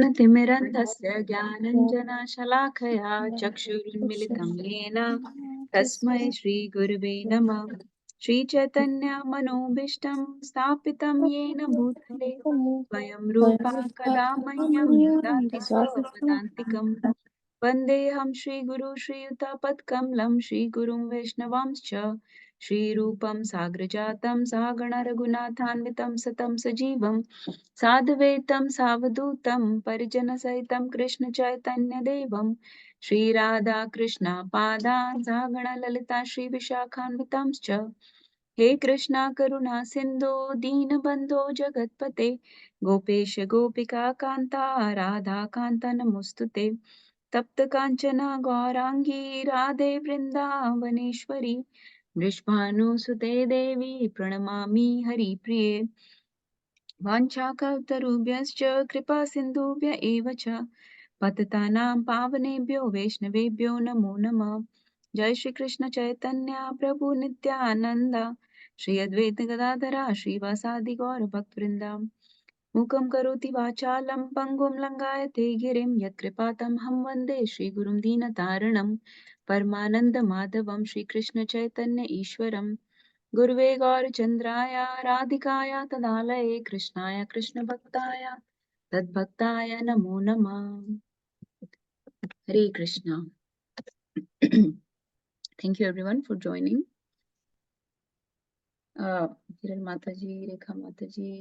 ज्ञानतिमिरन्धस्य ज्ञानञ्जनशलाकया चक्षुरुन्मिलितं येन तस्मै श्रीगुरुवे नमः। श्रीचैतन्यमनोभीष्टं स्थापितं येन भूतले स्वयं रूपा कदा मह्यं ददाति स्वपदान्तिकम्। वन्देऽहं श्रीगुरु श्रीयुतपत्कमलं श्रीगुरुं वैष्णवांश्च श्रीरूपं साग्रजातं सहगण रघुनाथान्वितं सतं सजीवं साद्वैतं सावधूतं परिजनसहितं कृष्णचैतन्यदेवं श्रीराधा कृष्णपादान् सहगण ललिता श्रीविशाखान्वितांश्च हे कृष्णा करुणा सिन्धो दीनबन्धो जगत्पते गोपेश गोपिका कान्ता राधा कान्ता नमोऽस्तुते तप्त काञ्चन गौराङ्गी राधे वृन्दावनेश्वरी वृषभानुसुते देवी प्रणमामि हरिप्रिये वाञ्छाकल्पतरुभ्यश्च कृपा सिन्धुभ्य एव च पतितानां पावनेभ्यो वैष्णवेभ्यो नमो नमः। जय श्री कृष्ण चैतन्य प्रभु नित्यानंद श्री अद्वैत गदाधरा श्रीवासादि गौर भक्तवृंदा मूकं करोति वाचालं पङ्गुं लङ्घयते गिरिं यत्कृपातमहं वन्दे श्रीगुरुं दीनतारिणं परमानन्दमाधवं श्रीकृष्ण चैतन्य ईश्वरं गुरुवे गौरचन्द्राय राधिकाय तदालये कृष्णाय कृष्णभक्ताय तद्भक्ताय नमो नमः। हरे Krishna. Thank you everyone for joining. Kiran Mataji, Rekha Mataji,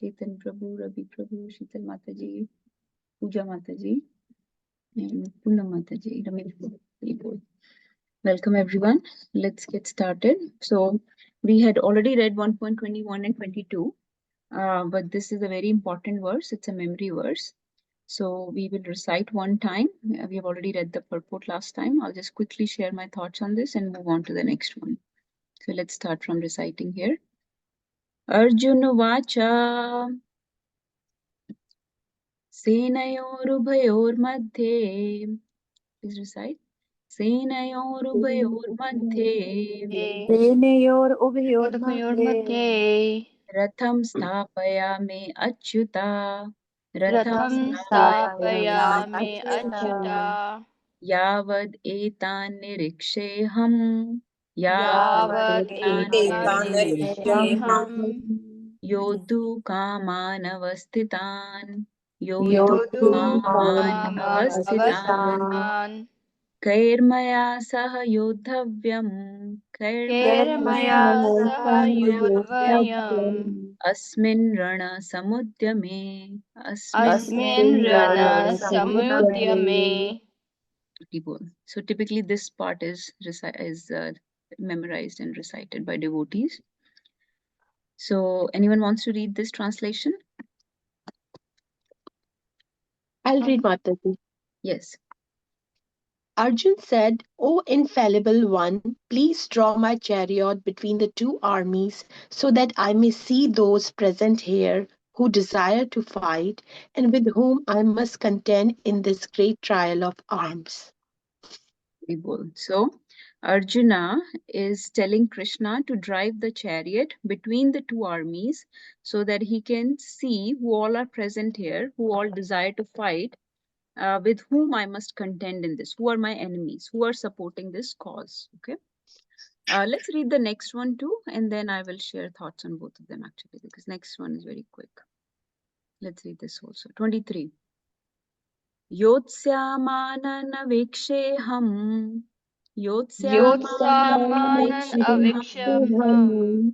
Chetan Prabhu, Ravi Prabhu, Sheetal Mataji, Pooja Mataji, and Poonam Mataji, Ramesh Prabhu. Welcome everyone. Let's get started. So we had already read 1.21 and 22, but this is a very important verse. It's a memory verse. So we will recite one time. We have already read the purport last time. I'll just quickly share my thoughts on this and move on to the next one. So let's start from reciting here. Arjuna Vacha Senayorubhayormadhe. Please recite. Senayorubhayormadhe सेनयोर उभयोर्मध्ये रथं स्थापयामि अच्युता रथं स्थापयामि अच्युता यावद् एतान् निरीक्षेऽहम् यावदेतान् निरीक्षेऽहम् योद्धुकामानवस्थितान् योद्धुकामानवस्थितान् कैर्मया सह योद्धव्यम् कैर्मया सह योद्धव्यम् अस्मिन् रणसमुद्यमे अस्मिन् रणसमुद्यमे. So typically this part is memorized and recited by devotees. So anyone wants to read this translation? I'll read Mataji. Yes. Arjun said, O infallible one, please draw my chariot between the two armies so that I may see those present here who desire to fight and with whom I must contend in this great trial of arms. So Arjuna is telling Krishna to drive the chariot between the two armies so that he can see who all are present here, who all desire to fight, with whom I must contend in this, who are my enemies, who are supporting this cause. Okay. Let's read the next one too, and then I will share thoughts on both of them actually, because next one is very quick. Let's read this also. 23. Yotsyamananaviksheham योत्सामानन् अवीक्षेऽहम्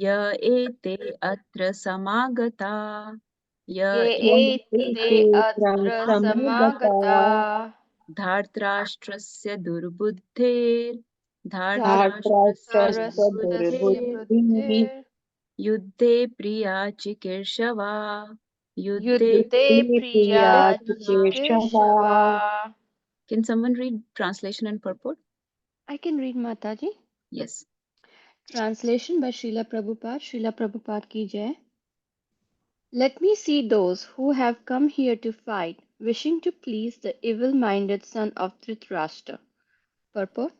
य एते अत्र समागता ये एते अत्र समागता धार्तराष्ट्रस्य धार्तराष्ट्रस्य दुर्बुद्धिः युद्धे प्रिया चिकीर्षवा युद्धे प्रिया चिकीर्षवा. Can someone read translation and purport? I can read, Mataji. Yes. Translation by Srila Prabhupada. Srila Prabhupada ki jai. Let me see those who have come here to fight, wishing to please the evil-minded son of Dhritarashtra. Purport.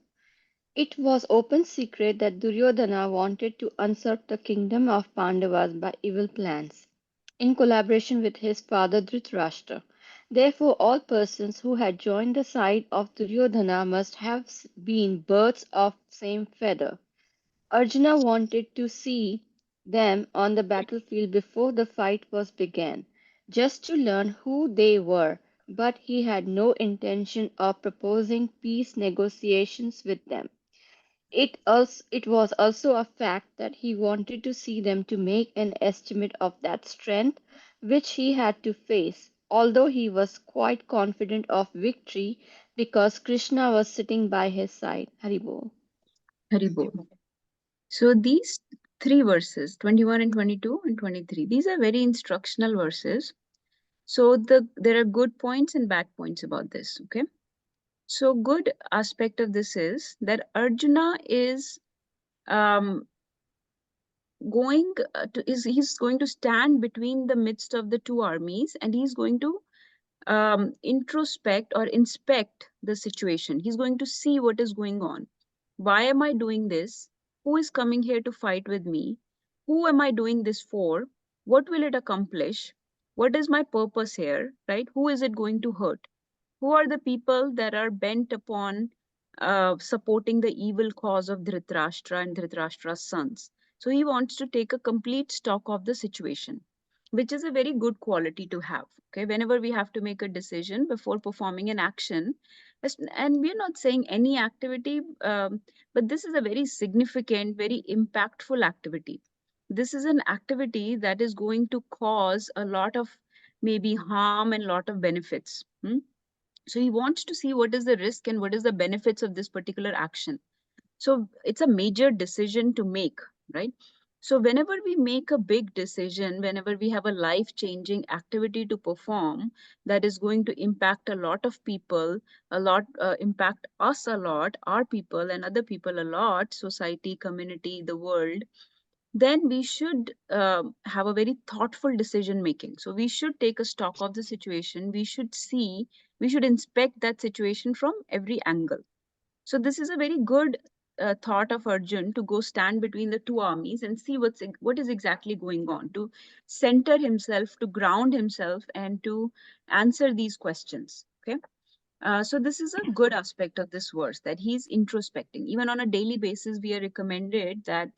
It was open secret that Duryodhana wanted to usurp the kingdom of Pandavas by evil plans. in collaboration with his father Dhritarashtra. Therefore, all persons who had joined the side of Duryodhana must have been birds of same feather. Arjuna wanted to see them on the battlefield before the fight was began, just to learn who they were, but he had no intention of proposing peace negotiations with them. It was also a fact that he wanted to see them to make an estimate of that strength which he had to face, although he was quite confident of victory because Krishna was sitting by his side. Haribol. Haribol. So these three verses, 21 and 22 and 23, these are very instructional verses. So there are good points and bad points about this, okay? So good aspect of this is that Arjuna is he's going to stand between the midst of the two armies, and he's going to introspect or inspect the situation. He's going to see what is going on. Why am I doing this? Who is coming here to fight with me? Who am I doing this for? What will it accomplish? What is my purpose here, right? Who is it going to hurt? Who are the people that are bent upon supporting the evil cause of Dhritarashtra and Dhritarashtra's sons? So he wants to take a complete stock of the situation, which is a very good quality to have. Okay, whenever we have to make a decision before performing an action, and we're not saying any activity, but this is a very significant, very impactful activity. This is an activity that is going to cause a lot of maybe harm and a lot of benefits. So he wants to see what is the risk and what is the benefits of this particular action. So it's a major decision to make, right? So whenever we make a big decision, whenever we have a life-changing activity to perform that is going to impact a lot of people, impact us a lot, our people and other people a lot, society, community, the world, then we should have a very thoughtful decision making. So we should take a stock of the situation. We should inspect that situation from every angle. So this is a very good thought of Arjun to go stand between the two armies and see what is exactly going on, to center himself, to ground himself, and to answer these questions. Okay. So this is a good aspect of this verse, that he's introspecting. Even on a daily basis, we are recommended that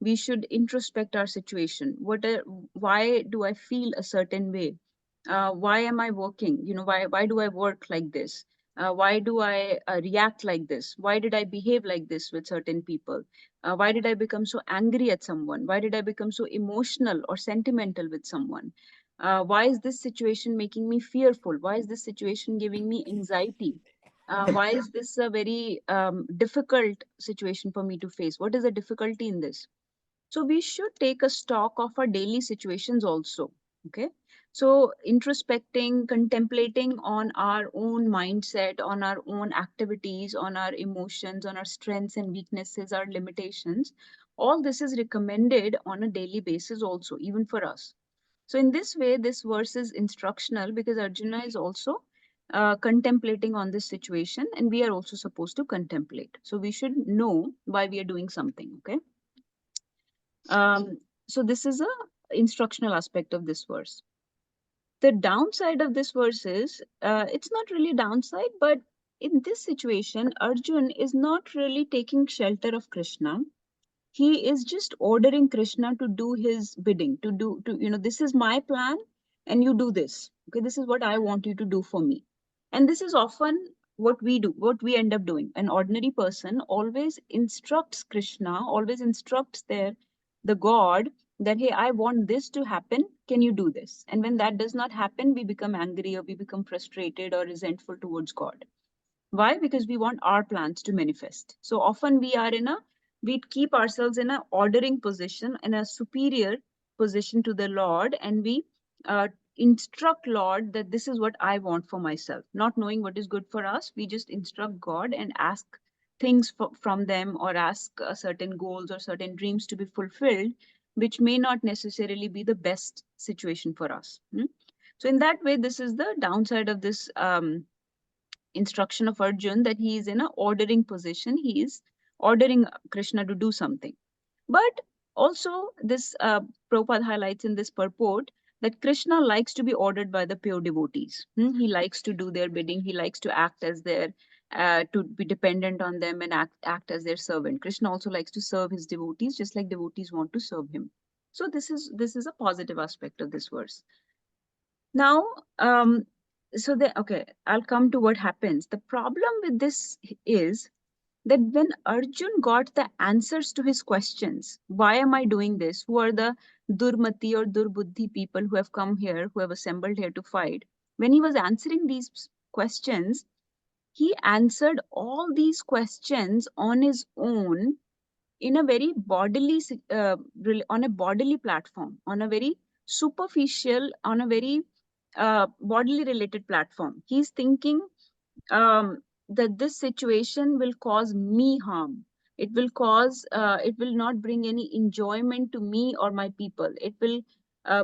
we should introspect our situation. Why do I feel a certain way? Why am I working? Why do I work like this? Why do I react like this? Why did I behave like this with certain people? Why did I become so angry at someone? Why did I become so emotional or sentimental with someone? Why is this situation making me fearful? Why is this situation giving me anxiety? Why is this a very difficult situation for me to face? What is the difficulty in this? So we should take a stock of our daily situations also. Okay. So introspecting, contemplating on our own mindset, on our own activities, on our emotions, on our strengths and weaknesses, our limitations, all this is recommended on a daily basis also, even for us. So in this way, this verse is instructional because Arjuna is also contemplating on this situation, and we are also supposed to contemplate. So we should know why we are doing something. Okay. So this is a instructional aspect of this verse. The downside of this verse is, it's not really downside, but in this situation, Arjun is not really taking shelter of Krishna. He is just ordering Krishna to do his bidding, this is my plan and you do this. Okay, this is what I want you to do for me. And this is often what we do, what we end up doing. An ordinary person always instructs Krishna, always instructs the God that, hey, I want this to happen. Can you do this? And when that does not happen, we become angry or we become frustrated or resentful towards God. Why? Because we want our plans to manifest. So often we keep ourselves in an ordering position, in a superior position to the Lord, and we instruct Lord that this is what I want for myself. Not knowing what is good for us, we just instruct God and ask things from them, or ask certain goals or certain dreams to be fulfilled, which may not necessarily be the best situation for us. So in that way, this is the downside of this instruction of Arjun, that he is in an ordering position. He is ordering Krishna to do something. But also this Prabhupada highlights in this purport that Krishna likes to be ordered by the pure devotees. He likes to do their bidding. He likes to act as their, to be dependent on them and act as their servant. Krishna also likes to serve his devotees, just like devotees want to serve him. So this is a positive aspect of this verse. Now, okay, I'll come to what happens. The problem with this is that when Arjun got the answers to his questions, why am I doing this? Who are the Durmati or Durbuddhi people who have come here, who have assembled here to fight? When he was answering these questions, he answered all these questions on his own in a very bodily, on a bodily platform, on a very superficial, on a very bodily related platform. He's thinking that this situation will cause me harm. It will not bring any enjoyment to me or my people. It will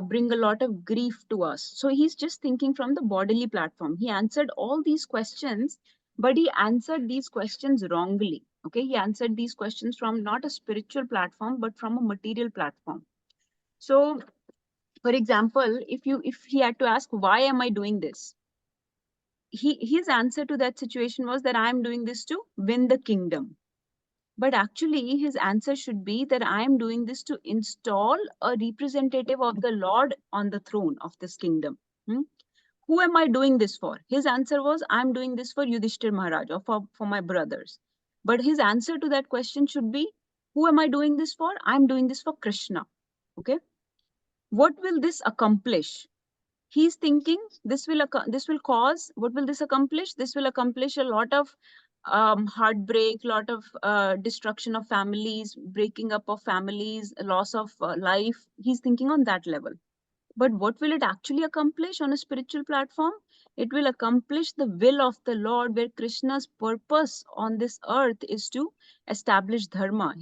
bring a lot of grief to us. So he's just thinking from the bodily platform. He answered all these questions, but he answered these questions wrongly. Okay, he answered these questions from not a spiritual platform, but from a material platform. So, for example, if he had to ask, why am I doing this? His answer to that situation was that I am doing this to win the kingdom. But actually, his answer should be that I am doing this to install a representative of the Lord on the throne of this kingdom. Who am I doing this for? His answer was, I'm doing this for Yudhishthir Maharaj or for my brothers. But his answer to that question should be, who am I doing this for? I'm doing this for Krishna. Okay. What will this accomplish? He's thinking this will cause, what will this accomplish? This will accomplish a lot of heartbreak, lot of destruction of families, breaking up of families, loss of life. He's thinking on that level. But what will it actually accomplish on a spiritual platform? It will accomplish the will of the Lord, where Krishna's purpose on this earth is to establish dharma.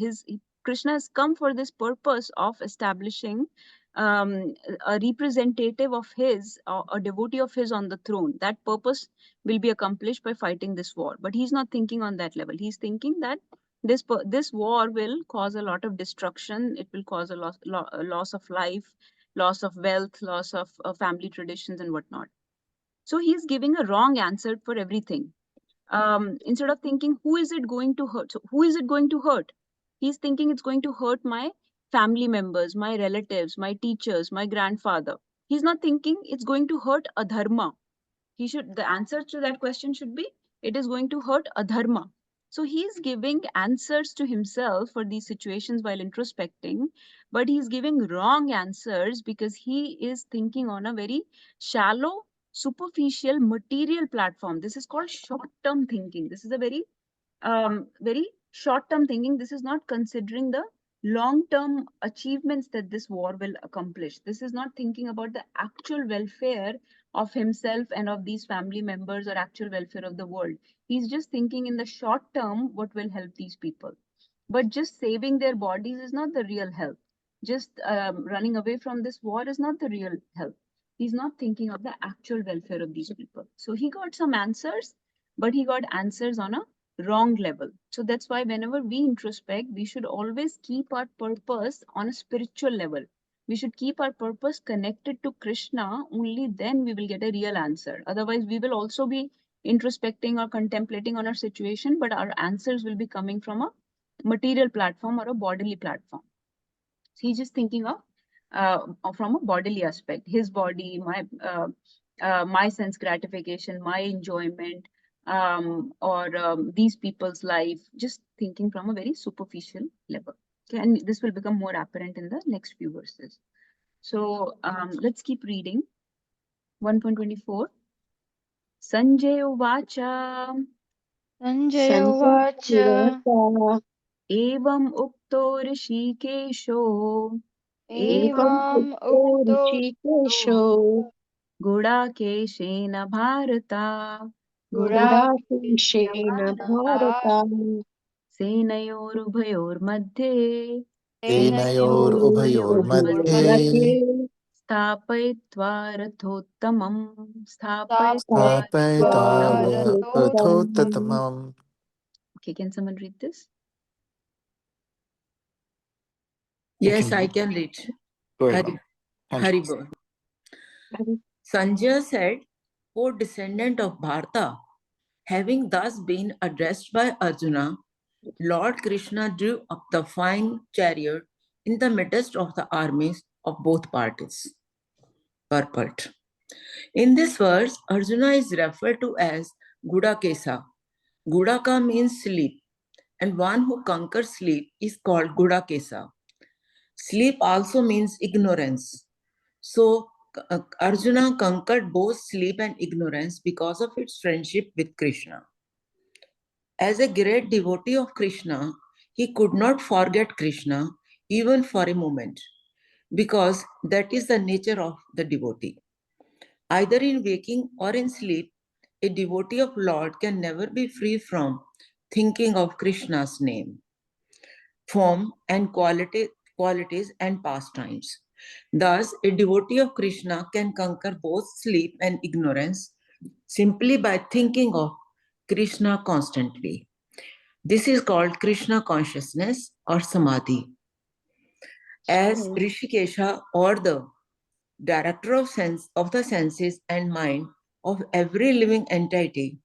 Krishna has come for this purpose of establishing a representative of his, a devotee of his on the throne. That purpose will be accomplished by fighting this war. But he's not thinking on that level. He's thinking that this war will cause a lot of destruction. It will cause a loss of life, loss of wealth, loss of family traditions and whatnot. So he's giving a wrong answer for everything. Instead of thinking, who is it going to hurt? So who is it going to hurt? He's thinking it's going to hurt my family members, my relatives, my teachers, my grandfather. He's not thinking it's going to hurt adharma. The answer to that question should be, it is going to hurt adharma. So he's giving answers to himself for these situations while introspecting, but he's giving wrong answers because he is thinking on a very shallow, superficial, material platform. This is called short-term thinking. This is a very short-term thinking. This is not considering the long-term achievements that this war will accomplish. This is not thinking about the actual welfare of himself and of these family members or actual welfare of the world. He's just thinking in the short term what will help these people. But just saving their bodies is not the real help. Just running away from this war is not the real help. He's not thinking of the actual welfare of these people. So he got some answers, but he got answers on a wrong level. So that's why whenever we introspect, we should always keep our purpose on a spiritual level. We should keep our purpose connected to Krishna. Only then we will get a real answer. Otherwise, we will also be introspecting or contemplating on our situation, but our answers will be coming from a material platform or a bodily platform. So he's just thinking of from a bodily aspect, his body, my sense gratification, my enjoyment, or these people's life, just thinking from a very superficial level. Okay, and this will become more apparent in the next few verses. So let's keep reading. 1.24. Sanjay Uvacha. Sanjay Uvacha. Evam ukto Rishikesho. Evam ukto Rishikesho Gudakeshena Bharata. Gudakeshena Bharata Senayorubhayormadhe. Senayorubhayormadhe Stapayitva rathottamam. Stapayitva rathottamam. Okay, can someone read this? Yes, I can read. Go ahead. Hari Bol. Sanjaya said, O descendant of Bharata, having thus been addressed by Arjuna, Lord Krishna drew up the fine chariot in the midst of the armies of both parties. Purport. In this verse, Arjuna is referred to as Gudakesa. Gudaka means sleep, and one who conquers sleep is called Gudakesa. Sleep also means ignorance. So, Arjuna conquered both sleep and ignorance because of its friendship with Krishna. As a great devotee of Krishna, he could not forget Krishna even for a moment, because that is the nature of the devotee. Either in waking or in sleep, a devotee of Lord can never be free from thinking of Krishna's name, form, and qualities and pastimes. Thus, a devotee of Krishna can conquer both sleep and ignorance simply by thinking of Krishna constantly. This is called Krishna consciousness or samadhi. As Rishikesha, or the director of the senses and mind of every living entity,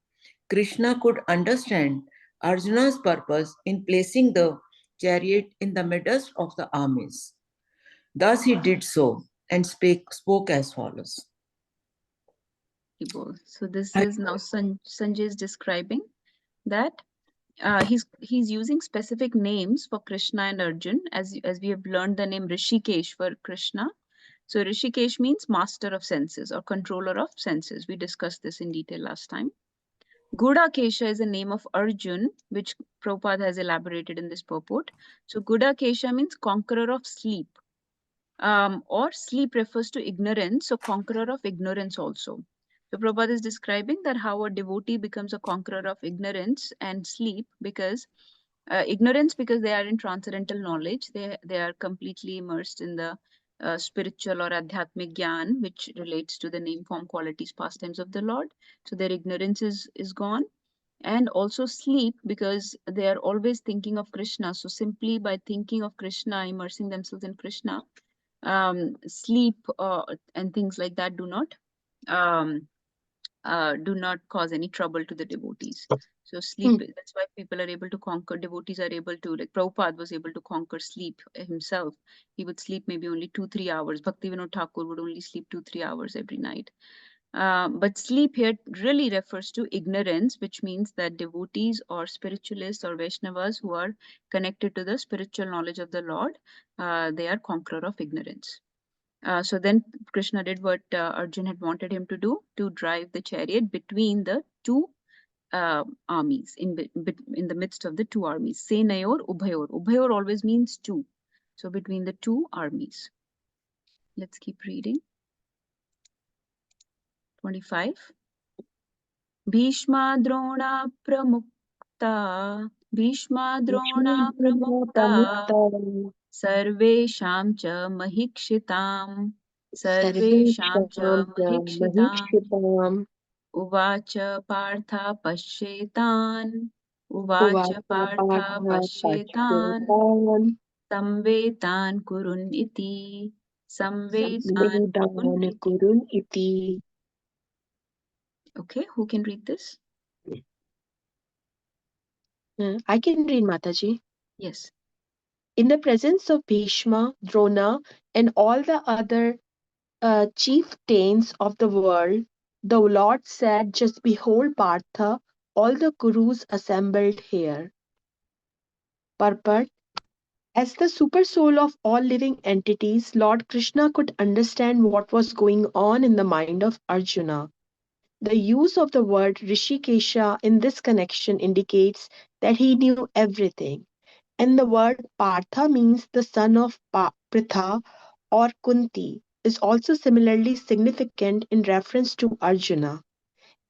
Krishna could understand Arjuna's purpose in placing the chariot in the midst of the armies. Thus he did so and spoke as follows. So this is now Sanjay is describing that he's using specific names for Krishna and Arjun, as we have learned the name Rishikesh for Krishna. So Rishikesh means master of senses or controller of senses. We discussed this in detail last time. Gudakesha is a name of Arjun, which Prabhupada has elaborated in this purport. So Gudakesha means conqueror of sleep. Or sleep refers to ignorance, so conqueror of ignorance also. So Prabhupada is describing that how a devotee becomes a conqueror of ignorance and sleep, because ignorance, because they are in transcendental knowledge, they are completely immersed in the spiritual or adhyatmic gyan, which relates to the name, form, qualities, pastimes of the Lord. So their ignorance is gone. And also sleep, because they are always thinking of Krishna. So simply by thinking of Krishna, immersing themselves in Krishna, sleep and things like that do not cause any trouble to the devotees. So sleep, that's why people are able to conquer, devotees are able to, like Prabhupada was able to conquer sleep himself. He would sleep maybe only 2-3 hours. Bhaktivinoda Thakur would only sleep 2-3 hours every night. But sleep here really refers to ignorance, which means that devotees or spiritualists or Vaishnavas who are connected to the spiritual knowledge of the Lord, they are conqueror of ignorance. So then Krishna did what Arjun had wanted him to do, to drive the chariot between the two armies, in the midst of the two armies. Senayor, Ubhayor. Ubhayor always means two. So between the two armies. Let's keep reading. 25. Bhishma Drona Pramukta. Bhishma Drona Pramukta. Sarvesham cha Mahikshitam. Sarvesham cha Mahikshitam. Uvacha Partha Pashetan. Uvacha Partha Pashetan. Samvetan Kurun iti. Samvetan Kurun iti. Okay, who can read this? I can read, Mataji. Yes. In the presence of Bhishma, Drona, and all the other chieftains of the world, the Lord said, just behold, Partha, all the Kurus assembled here. Purport. As the super soul of all living entities, Lord Krishna could understand what was going on in the mind of Arjuna. The use of the word Rishikesha in this connection indicates that he knew everything. And the word Partha means the son of Pritha or Kunti, is also similarly significant in reference to Arjuna.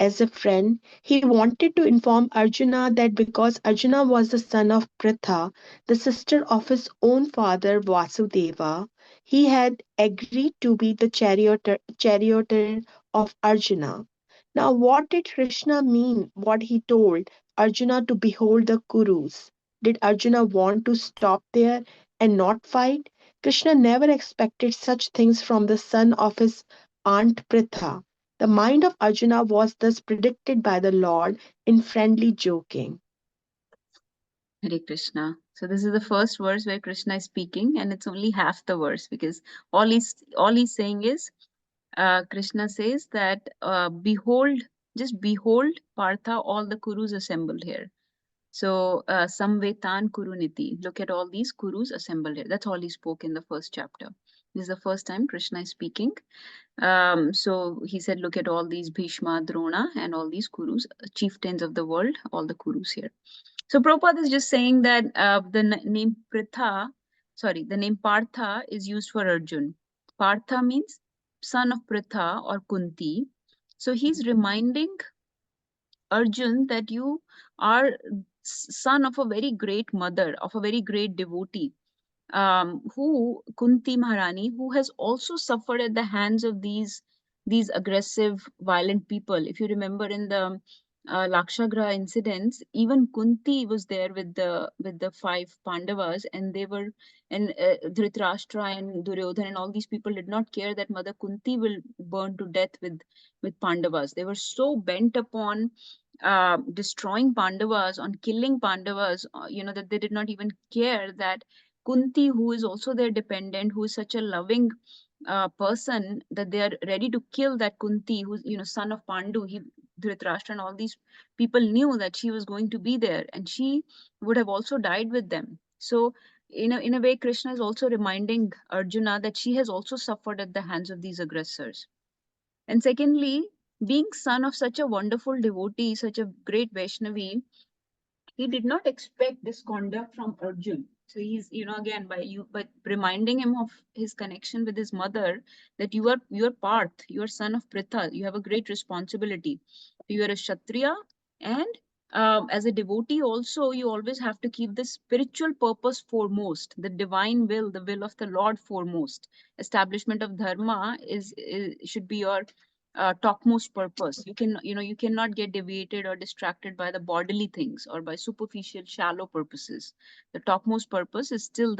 As a friend, he wanted to inform Arjuna that because Arjuna was the son of Pritha, the sister of his own father Vasudeva, he had agreed to be the charioteer of Arjuna. Now, what did Krishna mean what he told Arjuna to behold the Kurus? Did Arjuna want to stop there and not fight? Krishna never expected such things from the son of his Aunt Pritha. The mind of Arjuna was thus predicted by the Lord in friendly joking. Hare Krishna. So this is the first verse where Krishna is speaking, and it's only half the verse, because all he's saying is, Krishna says that behold, just behold, Partha, all the Kurus assembled here. So Samvetan Kuruniti, look at all these Kurus assembled here. That's all he spoke in the first chapter. This is the first time Krishna is speaking. So he said, look at all these Bhishma, Drona, and all these Kurus, chieftains of the world, all the Kurus here. So Prabhupada is just saying that the name the name Partha is used for Arjun. Partha means son of Pritha or Kunti. So he's reminding Arjun that you are son of a very great mother, of a very great devotee, who Kunti Maharani, who has also suffered at the hands of these aggressive, violent people. If you remember in the Lakshagraha incidents, even Kunti was there with the five Pandavas, and they were, and Dhritarashtra and Duryodhana and all these people did not care that Mother Kunti will burn to death with Pandavas. They were so bent upon destroying Pandavas, on killing Pandavas, that they did not even care that Kunti, who is also their dependent, who is such a loving person, that they are ready to kill that Kunti, who's son of Pandu. Dhritarashtra and all these people knew that she was going to be there, and she would have also died with them. So in a way, Krishna is also reminding Arjuna that she has also suffered at the hands of these aggressors. And secondly, being son of such a wonderful devotee, such a great Vaishnavi, he did not expect this conduct from Arjun. So he's, again, by reminding him of his connection with his mother, that you are Parth, you are son of Pritha, you have a great responsibility. You are a Kshatriya, and as a devotee also, you always have to keep the spiritual purpose foremost, the divine will, the will of the Lord foremost. Establishment of dharma should be your topmost purpose. You cannot get deviated or distracted by the bodily things or by superficial, shallow purposes. The topmost purpose is still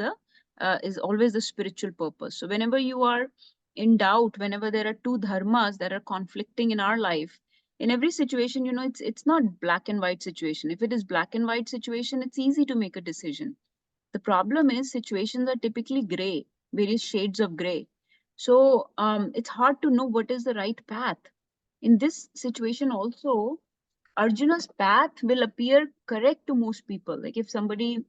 is always the spiritual purpose. So whenever you are in doubt, whenever there are two dharmas that are conflicting in our life, in every situation, it's not black and white situation. If it is black and white situation, it's easy to make a decision. The problem is situations are typically gray, various shades of gray. So it's hard to know what is the right path. In this situation also, Arjuna's path will appear correct to most people. Like if somebody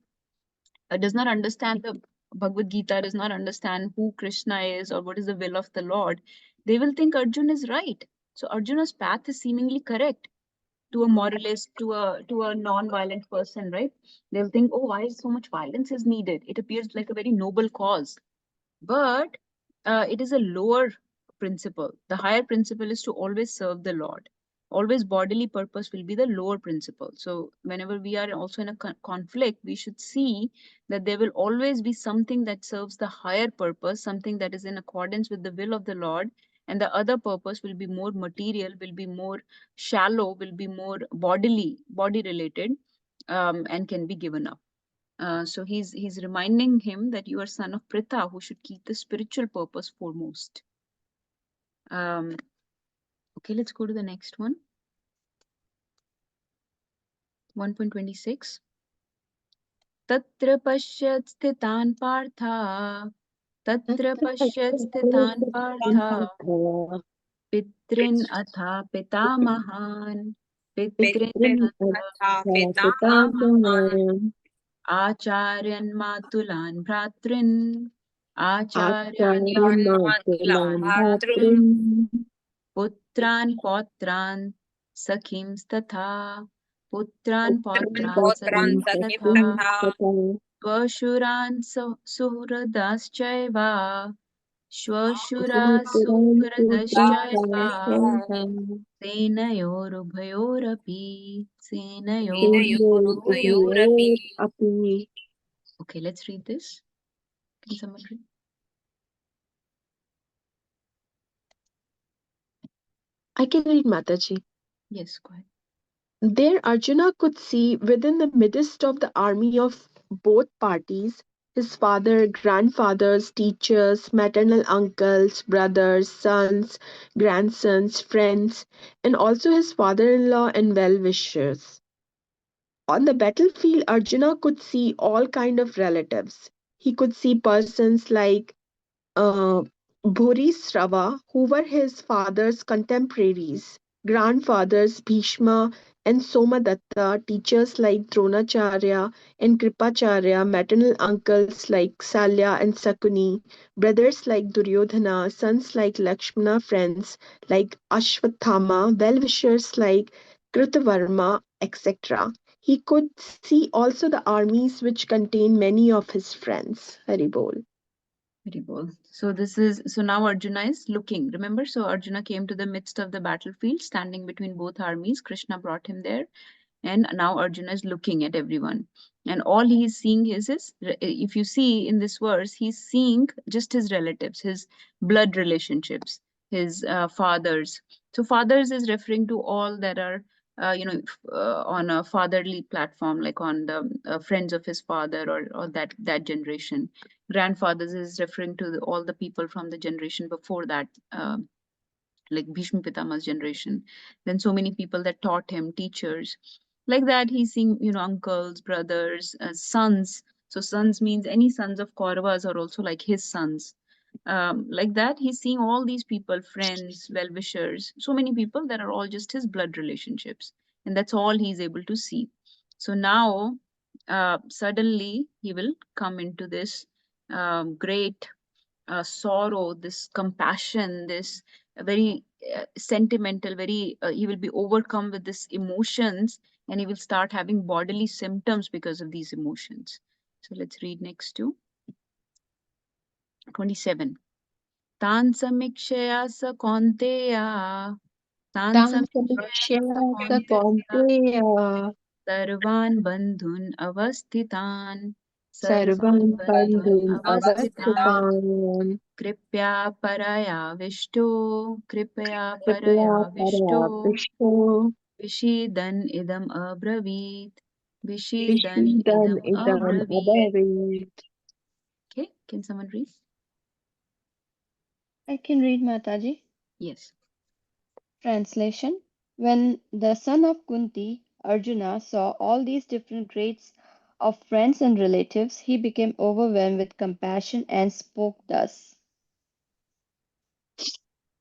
does not understand the Bhagavad Gita, does not understand who Krishna is or what is the will of the Lord, they will think Arjuna is right. So Arjuna's path is seemingly correct to a moralist, to a non-violent person, right? They'll think, oh, why so much violence is needed? It appears like a very noble cause. But it is a lower principle. The higher principle is to always serve the Lord. Always bodily purpose will be the lower principle. So whenever we are also in a conflict, we should see that there will always be something that serves the higher purpose, something that is in accordance with the will of the Lord, and the other purpose will be more material, will be more shallow, will be more body related, and can be given up. So he's reminding him that you are son of Pritha, who should keep the spiritual purpose foremost. Okay, let's go to the next one. 1.26. Tatra pashyat sthitan partha. Tatra pashyat sthitan partha. Pitrin atha pitamahan. Pitrin atha pitamahan. Acharyan matulan bhratrin. Acharyan matulan bhratrin. Putran pautran sakhims tatha. Putran pautran sakhims tatha. Svashuran suhradashchaiva. Svashura suhradashchaiva. Senayorubhayorapi. Senayorubhayorapi. Okay, let's read this. Can someone read? I can read, Mataji. Yes, go ahead. There Arjuna could see within the midst of the army of both parties his father, grandfathers, teachers, maternal uncles, brothers, sons, grandsons, friends, and also his father in law and well wishers. On the battlefield, Arjuna could see all kind of relatives. He could see persons like uh, Bhurisrava, who were his father's contemporaries, grandfathers Bhishma and Somadatta, teachers like Dronacharya and Kripacharya, maternal uncles like Salya and Sakuni, brothers like Duryodhana, sons like Lakshmana, friends like Ashwathama, well-wishers like Kritavarma, etc. He could see also the armies which contain many of his friends. Haribol. Very well. So now Arjuna is looking. Remember, so Arjuna came to the midst of the battlefield, standing between both armies. Krishna brought him there, and now Arjuna is looking at everyone. And all he is seeing is his, if you see in this verse, he's seeing just his relatives, his blood relationships, his fathers. So fathers is referring to all that are, on a fatherly platform, like on the friends of his father, or that generation. Grandfathers is referring to all the people from the generation before that, like Bhishma Pitama's generation. Then so many people that taught him, teachers. Like that, he's seeing, uncles, brothers, sons. So sons means any sons of Kauravas are also like his sons. Like that, he's seeing all these people, friends, well-wishers, so many people that are all just his blood relationships. And that's all he's able to see. So now, suddenly, he will come into this great sorrow, this compassion, this very sentimental, very, he will be overcome with this emotions, and he will start having bodily symptoms because of these emotions. So let's read next to 27. Tan samikshaya sa kaunteya, tan Tan samikshaya sa samikshya kaunteya, kaunteya sarvan bandhun avasthitan, sarvan sarvan bandhun bandhun avasthitan, avasthitan कृपया परयाविष्टो, कृपया kripya परयाविष्टो, parapishto विषीदन् इदम् अब्रवीत्, विषीदन् vishidan इदम् idam अब्रवीत्. abhavit. Okay, can someone read? I can read, Mataji. Yes. Translation. When the son of Kunti, Arjuna, saw all these different grades of friends and relatives, he became overwhelmed with compassion and spoke thus.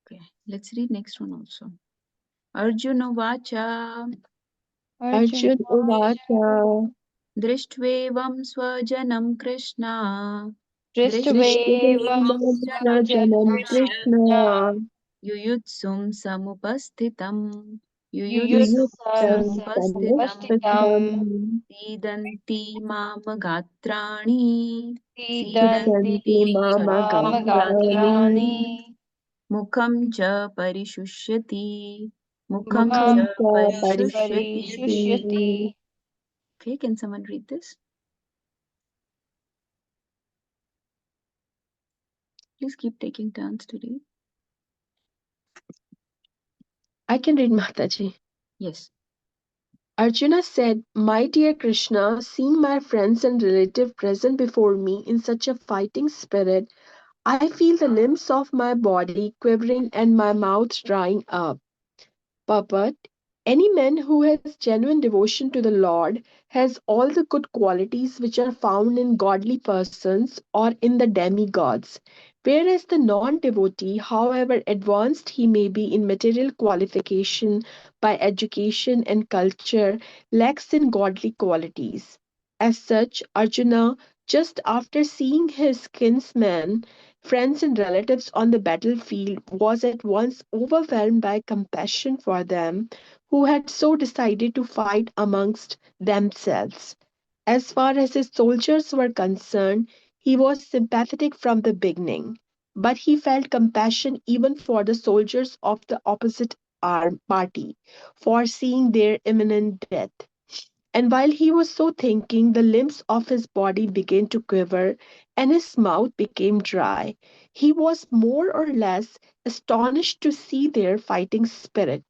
Okay, let's read next one also. Arjuna vacha, Arjun, Arjun uvacha दृष्ट्वेवं स्वजनं Krishna, Drishtavevam दृष्ट्वेवं drishtavevam स्वजनं swajanam Krishna, Krishna युयुत्सुं समुपस्थितं, युयुत्सुं yuyuktam Yuyutsam समुपस्थितं, samasthatam Samvastitam सीदन्ति मामगात्राणि, Siddhanti siddhanti सीदन्ति, mama sorry, gatrani Mamagatrani मुखं च परिशुष्यति, मुखं mukham च Mukham cha परिशुष्यति. parishushyati. Parishushyati. Okay, can someone read this? Please keep taking turns to read. I can read Mataji. Yes. Arjuna said, My dear Krishna, seeing my friends and relative present before me in such a fighting spirit, I feel the limbs of my body quivering and my mouth drying up. But any man who has genuine devotion to the Lord has all the good qualities which are found in godly persons or in the demigods, whereas the non devotee, however advanced he may be in material qualification by education and culture, lacks in godly qualities. As such, Arjuna, just after seeing his kinsmen, friends and relatives on the battlefield, was at once overwhelmed by compassion for them who had so decided to fight amongst themselves. As far as his soldiers were concerned, he was sympathetic from the beginning, but he felt compassion even for the soldiers of the opposite party, for seeing their imminent death. And while he was so thinking, the limbs of his body began to quiver and his mouth became dry. He was more or less astonished to see their fighting spirit.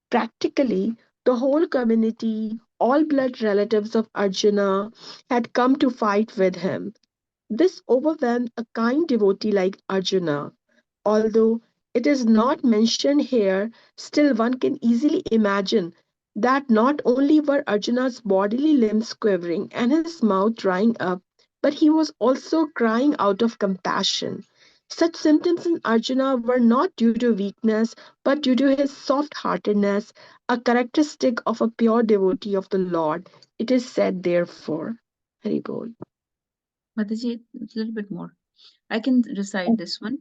Practically, the whole community, all blood relatives of Arjuna, had come to fight with him. This overwhelmed a kind devotee like Arjuna. Although it is not mentioned here, still one can easily imagine that not only were Arjuna's bodily limbs quivering and his mouth drying up, but he was also crying out of compassion. Such symptoms in Arjuna were not due to weakness, but due to his soft heartedness, a characteristic of a pure devotee of the Lord. It is said, therefore. Hari Bol. Mataji, a little bit more. I can recite this one.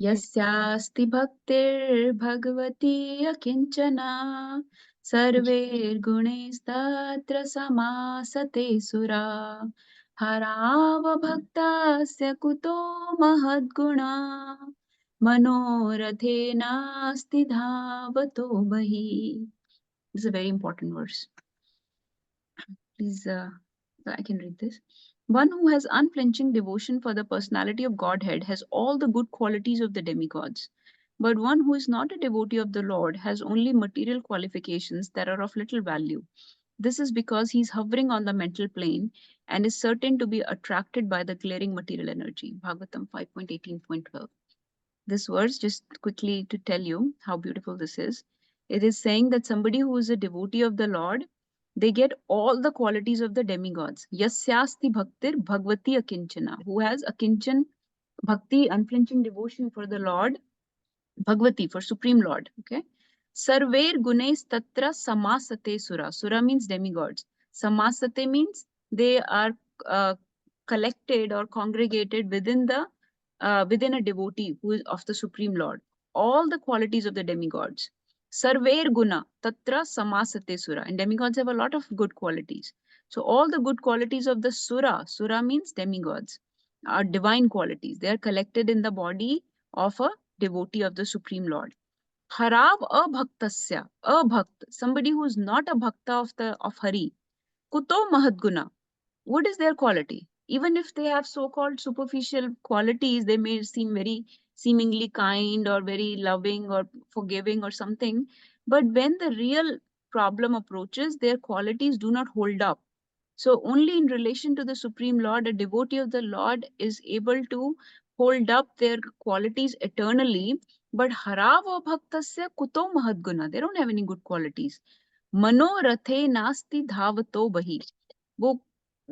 यस्यास्ति भक्तिर्भगवती अकिञ्चना सर्वैर्गुणैस्तत्र समासते सुरा हरावभक्तस्य कुतो महद्गुणा मनोरथेनास्ति धावतो बहिः. This is a very important verse. Please, I can read this. One who has unflinching devotion for the personality of Godhead has all the good qualities of the demigods. But one who is not a devotee of the Lord has only material qualifications that are of little value. This is because he is hovering on the mental plane and is certain to be attracted by the glaring material energy. Bhagavatam 5.18.12. This verse, just quickly to tell you how beautiful this is, it is saying that somebody who is a devotee of the Lord, they get all the qualities of the demigods. Yasyasti bhaktir bhagavati akinchana, who has akinchan bhakti, unflinching devotion for the Lord, Bhagavati, for Supreme Lord. Okay. Sarver gunes tatra samasate sura. Sura means demigods. Samasate means they are collected or congregated within the within a devotee who is of the Supreme Lord. All the qualities of the demigods. Sarver guna tatra samasate sura. And demigods have a lot of good qualities. So all the good qualities of the sura, sura means demigods, are divine qualities. They are collected in the body of a devotee of the Supreme Lord. Harav abhaktasya, abhakt, somebody who is not a bhakta of Hari. Kuto mahadguna, what is their quality? Even if they have so-called superficial qualities, they may seem very seemingly kind or very loving or forgiving or something. But when the real problem approaches, their qualities do not hold up. So only in relation to the Supreme Lord, a devotee of the Lord is able to hold up their qualities eternally. But harava bhaktasya kuto mahadguna, they don't have any good qualities. Mano rathe nasti dhavato bahi. वो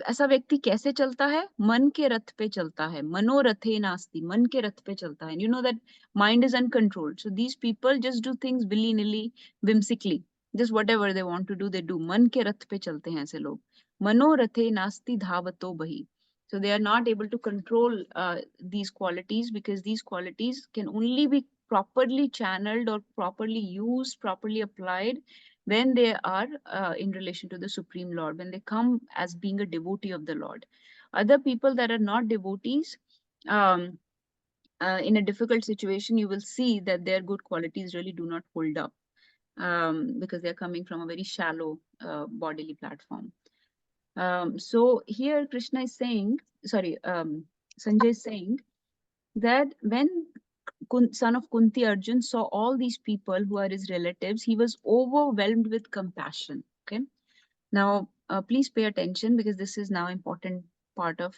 ऐसा व्यक्ति कैसे चलता है? मन के रथ पे चलता है. मनोरथे नास्ति, मन के रथ पे चलता है. You know that mind is uncontrolled. So these people just do things willy-nilly, whimsically. Just whatever they want to do, they do. मन के रथ पे चलते हैं ऐसे लोग. मनोरथे नास्ति धावतो बहि. So they are not able to control these qualities, because these qualities can only be properly channeled or properly used, properly applied when they are in relation to the Supreme Lord, when they come as being a devotee of the Lord. Other people that are not devotees, in a difficult situation, you will see that their good qualities really do not hold up, because they're coming from a very shallow bodily platform. So here Krishna is saying, Sanjay is saying that when son of Kunti Arjun saw all these people who are his relatives, he was overwhelmed with compassion. Okay. Now, please pay attention, because this is now important part of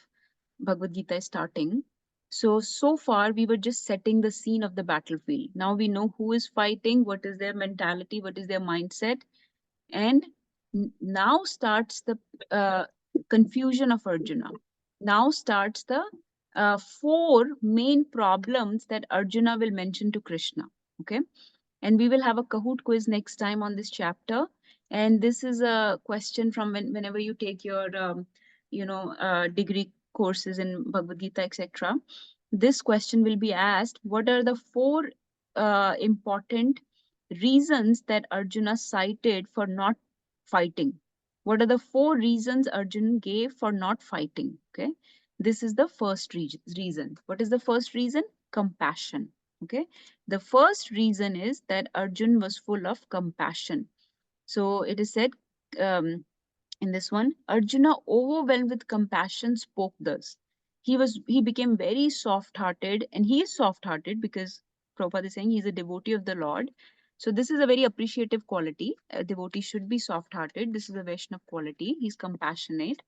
Bhagavad Gita is starting. So far we were just setting the scene of the battlefield. Now we know who is fighting, what is their mentality, what is their mindset. And now starts the confusion of Arjuna. Now starts the 4 main problems that Arjuna will mention to Krishna. Okay. And we will have a Kahoot quiz next time on this chapter. And this is a question from whenever you take your, degree courses in Bhagavad Gita, etc. This question will be asked: what are the 4 important reasons that Arjuna cited for not fighting? What are the 4 reasons Arjuna gave for not fighting? Okay, this is the first reason. What is the first reason? Compassion. Okay, the first reason is that Arjun was full of compassion. So it is said in this one, Arjuna, overwhelmed with compassion, spoke thus. He became very soft-hearted, and he is soft-hearted because Prabhupada is saying he's a devotee of the Lord. So this is a very appreciative quality. A devotee should be soft-hearted. This is a Vaishnava quality. He's compassionate.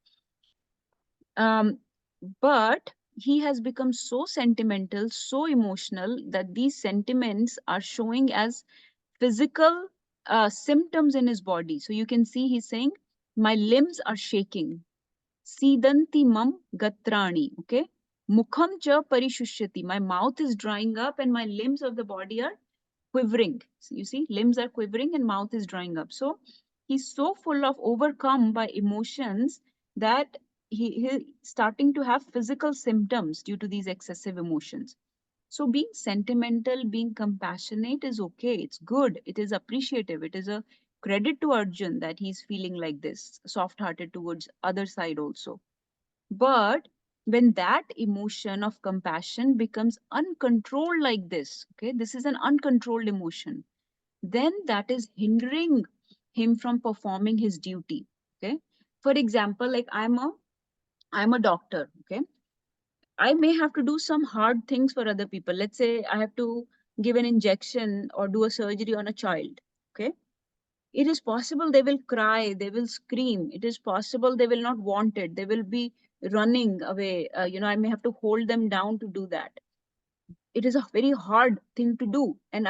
But he has become so sentimental, so emotional, that these sentiments are showing as physical symptoms in his body. So you can see he's saying, my limbs are shaking. Sidanti mam gatrani. Okay. Mukham cha parishushati. My mouth is drying up and my limbs of the body are quivering. So you see, limbs are quivering and mouth is drying up. So he's so full of overcome by emotions that he's starting to have physical symptoms due to these excessive emotions. So being sentimental, being compassionate is okay. It's good. It is appreciative. It is a credit to Arjun that he's feeling like this, soft-hearted towards other side also. But when that emotion of compassion becomes uncontrolled like this, okay, this is an uncontrolled emotion, then that is hindering him from performing his duty. Okay. For example, like I'm a doctor, okay. I may have to do some hard things for other people. Let's say I have to give an injection or do a surgery on a child. Okay. It is possible they will cry, they will scream. It is possible they will not want it. They will be running away. I may have to hold them down to do that. It is a very hard thing to do. And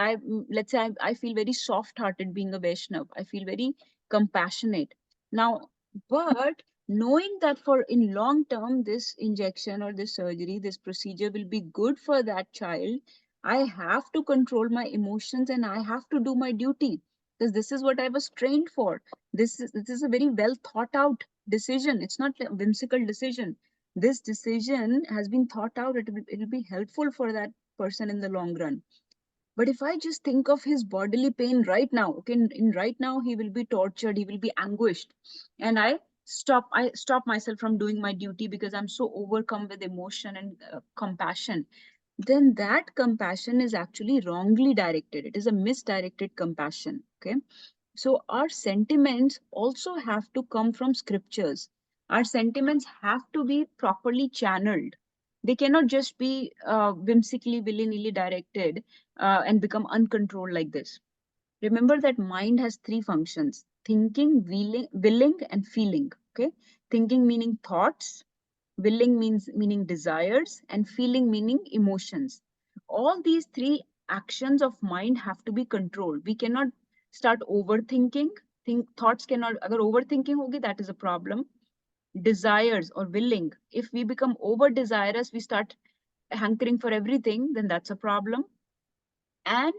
let's say I feel very soft hearted being a Vaishnav. I feel very compassionate. Now, but knowing that for in long term, this injection or this surgery, this procedure will be good for that child, I have to control my emotions and I have to do my duty because this is what I was trained for. This is a very well thought out decision. It's not a whimsical decision. This decision has been thought out. It will be helpful for that person in the long run. But if I just think of his bodily pain right now, okay, in right now he will be tortured, he will be anguished, and I stop myself from doing my duty because I'm so overcome with emotion and compassion, then that compassion is actually wrongly directed. It is a misdirected compassion. Okay. So our sentiments also have to come from scriptures. Our sentiments have to be properly channeled. They cannot just be whimsically, willy-nilly directed and become uncontrolled like this. Remember that mind has three functions: thinking, willing, and feeling. Okay, thinking meaning thoughts, willing meaning desires, and feeling meaning emotions. All these three actions of mind have to be controlled. We cannot start overthinking. Thoughts cannot, agar overthinking hogi, that is a problem. Desires or willing, if we become over desirous, we start hankering for everything, then that's a problem. And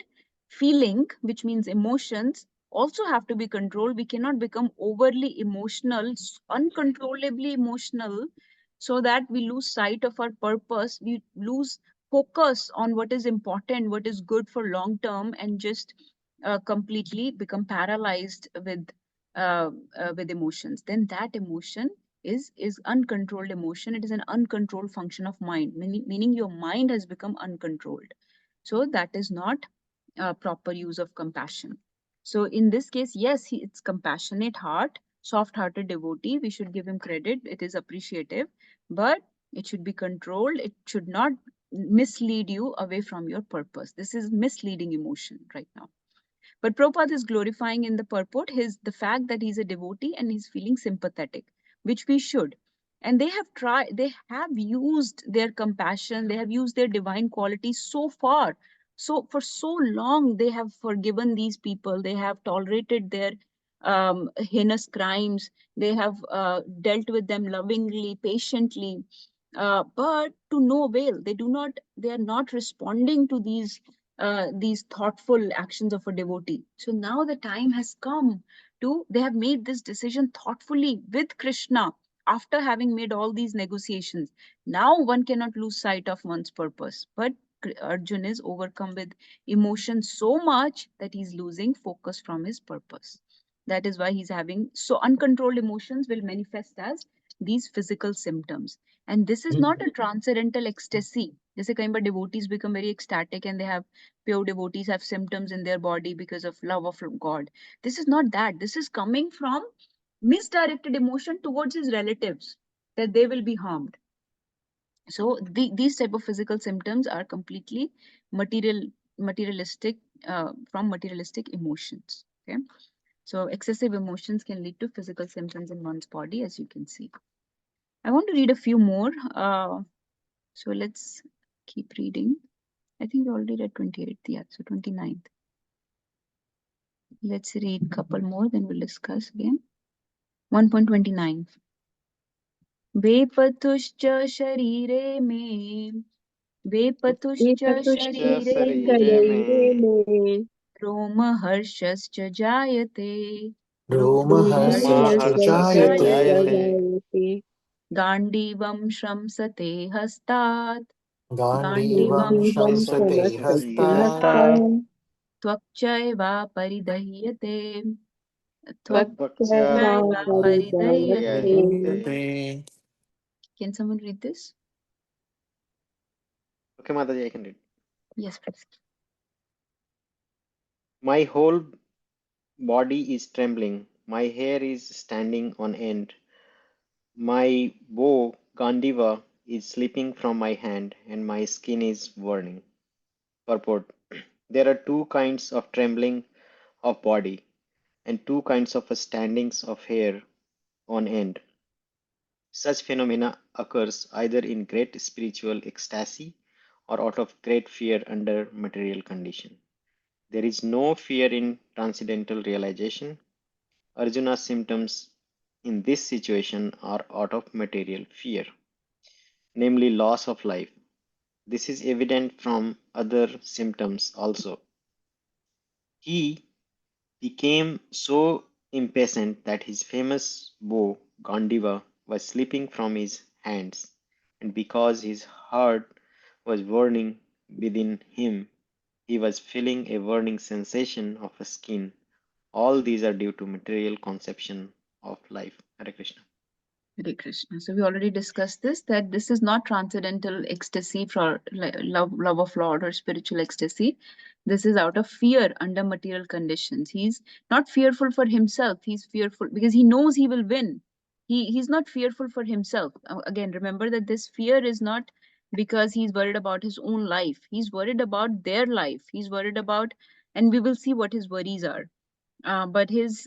feeling, which means emotions, also have to be controlled. We cannot become overly emotional, uncontrollably emotional, so that we lose sight of our purpose. We lose focus on what is important, what is good for long term, and just completely become paralyzed with emotions. Then that emotion is uncontrolled emotion. It is an uncontrolled function of mind, meaning your mind has become uncontrolled. So that is not proper use of compassion. So in this case, yes, it's compassionate heart, soft-hearted devotee. We should give him credit. It is appreciative, but it should be controlled. It should not mislead you away from your purpose. This is misleading emotion right now. But Prabhupada is glorifying in the purport the fact that he's a devotee and he's feeling sympathetic, which we should. And they have used their compassion, they have used their divine qualities so far. So for so long, they have forgiven these people, they have tolerated their heinous crimes, they have dealt with them lovingly, patiently, but to no avail. They are not responding to these thoughtful actions of a devotee. So now the time has come they have made this decision thoughtfully with Krishna after having made all these negotiations. Now one cannot lose sight of one's purpose. But Arjun is overcome with emotion so much that he's losing focus from his purpose. That is why he's having so uncontrolled emotions will manifest as these physical symptoms. And this is not a transcendental ecstasy. Jaise kahin baar devotees become very ecstatic and they have pure devotees have symptoms in their body because of love of God. This is not that. This is coming from misdirected emotion towards his relatives that they will be harmed. So these type of physical symptoms are completely materialistic from materialistic emotions. Okay. So excessive emotions can lead to physical symptoms in one's body, as you can see. I want to read a few more. So let's keep reading. I think we already read 28th, yeah, so 29th. Let's read a couple more, then we'll discuss again. 1.29. वेपतुश्च शरीरे मे वेपतुश्च शरीरे शरीरे मे मे रोमहर्षश्च जायते रोमहर्षश्च जायते जायते गाण्डीवं श्रंसते हस्तात् गाण्डीवं गाण्डीवं शंसते हस्तात् त्वक्चैवापरिदह्यते परिदह्यते. Can someone read this? Okay, Mataji, I can read. Yes, please. My whole body is trembling. My hair is standing on end. My bow, Gandiva, is slipping from my hand, and my skin is burning. Purport. There are two kinds of trembling of body, and two kinds of standings of hair on end. Such phenomena occurs either in great spiritual ecstasy or out of great fear under material condition. There is no fear in transcendental realization. Arjuna's symptoms in this situation are out of material fear, namely loss of life. This is evident from other symptoms also. He became so impatient that his famous bow, Gandiva, was slipping from his hands, and because his heart was burning within him, he was feeling a burning sensation of a skin. All these are due to material conception of life. Hare Krishna. Hare Krishna. So we already discussed this, that this is not transcendental ecstasy for love of Lord or spiritual ecstasy. This is out of fear under material conditions. He's not fearful for himself. He's fearful because he knows he will win. He's not fearful for himself. Again, remember that this fear is not because he's worried about his own life. He's worried about their life. He's worried about, and we will see what his worries are. But his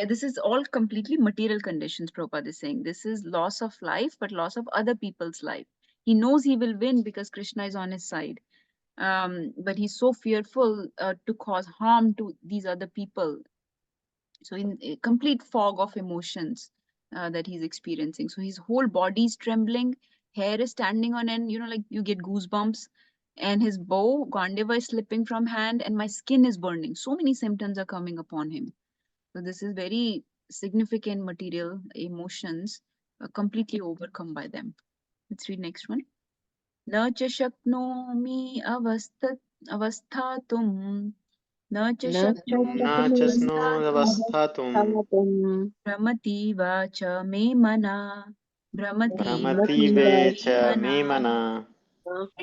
this is all completely material conditions. Prabhupada is saying this is loss of life, but loss of other people's life. He knows he will win because Krishna is on his side. But he's so fearful to cause harm to these other people. So in a complete fog of emotions that he's experiencing. So his whole body is trembling, hair is standing on end, like you get goosebumps. And his bow, Gandiva, is slipping from hand, and my skin is burning. So many symptoms are coming upon him. So this is very significant material emotions completely overcome by them. Let's read next one. Na cha shaknomi avasthatum na cha Na shaknomi chasno avasthatum avasthatum भ्रमति वाच मे मना भ्रमति pramati वाच मे vecha मना me mana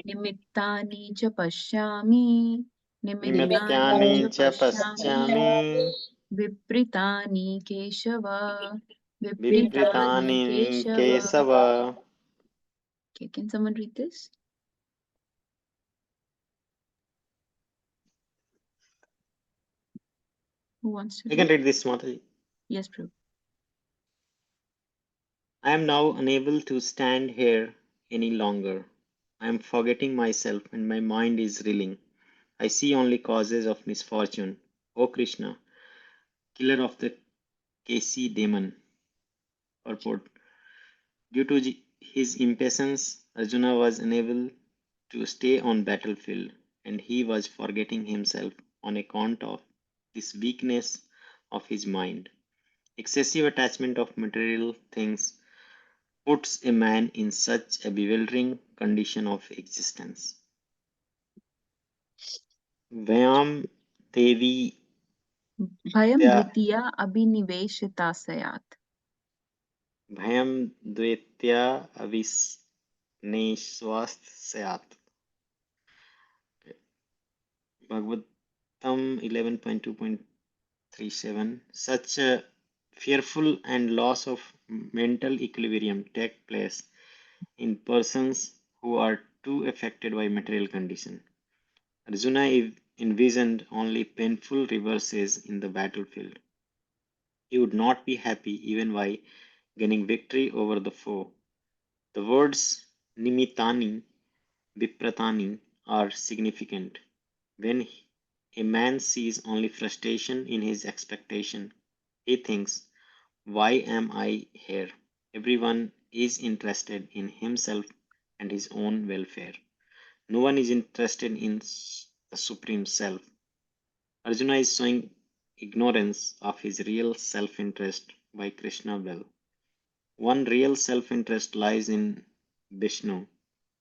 निमित्तानि च पश्यामि निमित्तानि च nimityani cha पश्यामि paschami विपरीतानि Keshav विपरीतानि vipritani Keshav. kesava. Okay, can someone read this? Who wants to I can read? read this, Mataji. Yes, Prabhu. I am now unable to stand here any longer. I am forgetting myself and my mind is reeling. I see only causes of misfortune. O Krishna, killer of the Kesi demon. Purport. Due to his impatience, Arjuna was unable to stay on battlefield, and he was forgetting himself on account of this weakness of his mind. Excessive attachment of material things puts a man in such a bewildering condition of existence. Vyam Devi Bhayam Tya dvitiya abhiniveshita sayat. Bhayam Dvetya Avisneshwast Sayat. Bhagavatam 11.2.37. Such a fearful and loss of mental equilibrium take place in persons who are too affected by material condition. Arjuna envisioned only painful reverses in the battlefield. He would not be happy even by gaining victory over the foe. The words nimitani, vipratani are significant. When a man sees only frustration in his expectation, he thinks, why am I here? Everyone is interested in himself and his own welfare. No one is interested in the Supreme Self. Arjuna is showing ignorance of his real self interest by Krishna will. One real self interest lies in Vishnu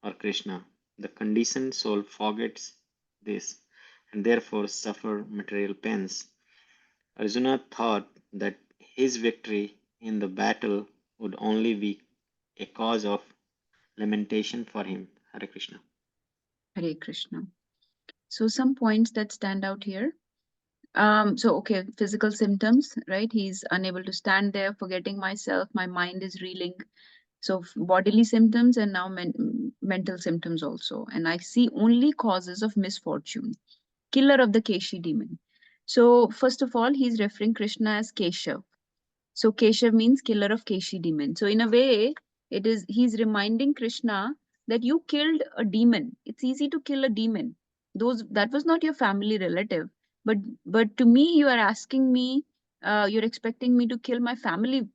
or Krishna. The conditioned soul forgets this and therefore suffer material pains. Arjuna thought that his victory in the battle would only be a cause of lamentation for him. Hare Krishna. Hare Krishna. So some points that stand out here. Okay, physical symptoms, right? He's unable to stand there, forgetting myself, my mind is reeling. So bodily symptoms and now mental symptoms also. And I see only causes of misfortune. Killer of the Keshi demon. So first of all, he's referring Krishna as Keshav. So Keshav means killer of Keshi demon. So in a way, he's reminding Krishna that you killed a demon. It's easy to kill a demon. That was not your family relative. But to me, you are asking me, you're expecting me to kill my family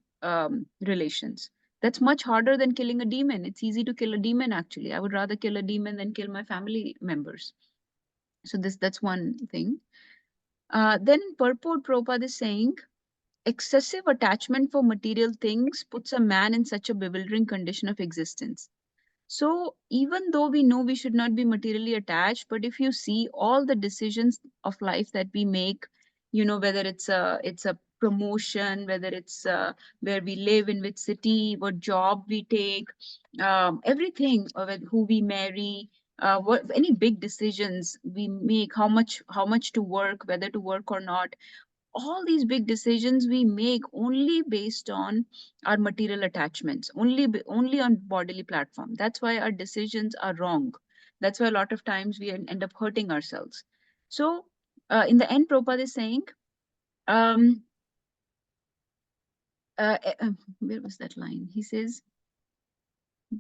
relations. That's much harder than killing a demon. It's easy to kill a demon actually. I would rather kill a demon than kill my family members. So that's one thing. Then purport Prabhupada is saying, excessive attachment for material things puts a man in such a bewildering condition of existence. So even though we know we should not be materially attached, but if you see all the decisions of life that we make, whether it's a promotion, whether it's where we live, in which city, what job we take, everything, or who we marry, what any big decisions we make, how much to work, whether to work or not, all these big decisions we make only based on our material attachments, only on bodily platform. That's why our decisions are wrong. That's why a lot of times we end up hurting ourselves. So in the end, Prabhupada is saying, um, where was that line? He says,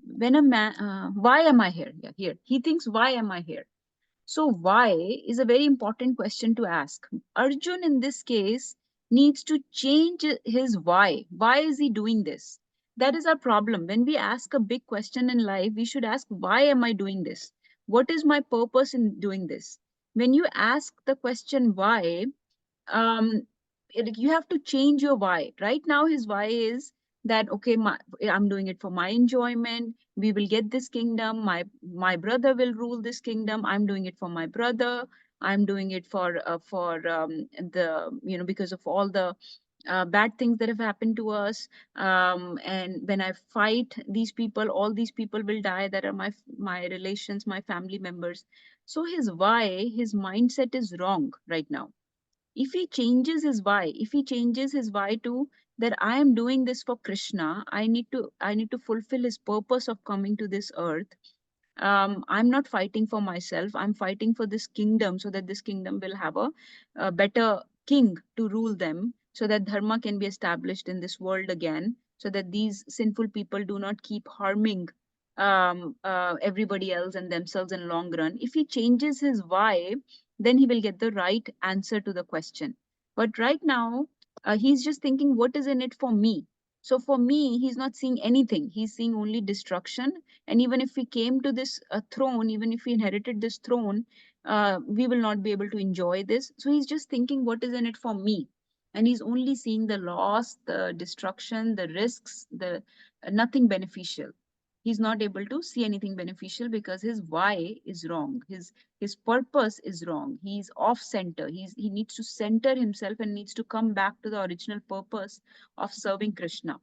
when a man, why am I here? Yeah, here. He thinks, why am I here? So why is a very important question to ask. Arjun in this case needs to change his why. Why is he doing this? That is our problem. When we ask a big question in life, we should ask, why am I doing this? What is my purpose in doing this? When you ask the question why, um you have to change your why. Right now his why is that, okay, I'm doing it for my enjoyment, we will get this kingdom, my brother will rule this kingdom, I'm doing it for my brother, I'm doing it for the because of all the bad things that have happened to us, and when I fight these people, all these people will die that are my relations, my family members. So his why, his mindset is wrong right now. If he changes his why, if he changes his why to that I am doing this for Krishna, I need to fulfill his purpose of coming to this earth. I'm not fighting for myself, I'm fighting for this kingdom, so that this kingdom will have a better king to rule them, so that dharma can be established in this world again, so that these sinful people do not keep harming everybody else and themselves in long run. If he changes his why, then he will get the right answer to the question. But right now, he's just thinking, what is in it for me? So for me, he's not seeing anything. He's seeing only destruction. And even if we came to this throne, even if we inherited this throne, we will not be able to enjoy this. So he's just thinking, what is in it for me? And he's only seeing the loss, the destruction, the risks, the nothing beneficial. He's not able to see anything beneficial because his why is wrong. His purpose is wrong. He's off center. He needs to center himself and needs to come back to the original purpose of serving Krishna.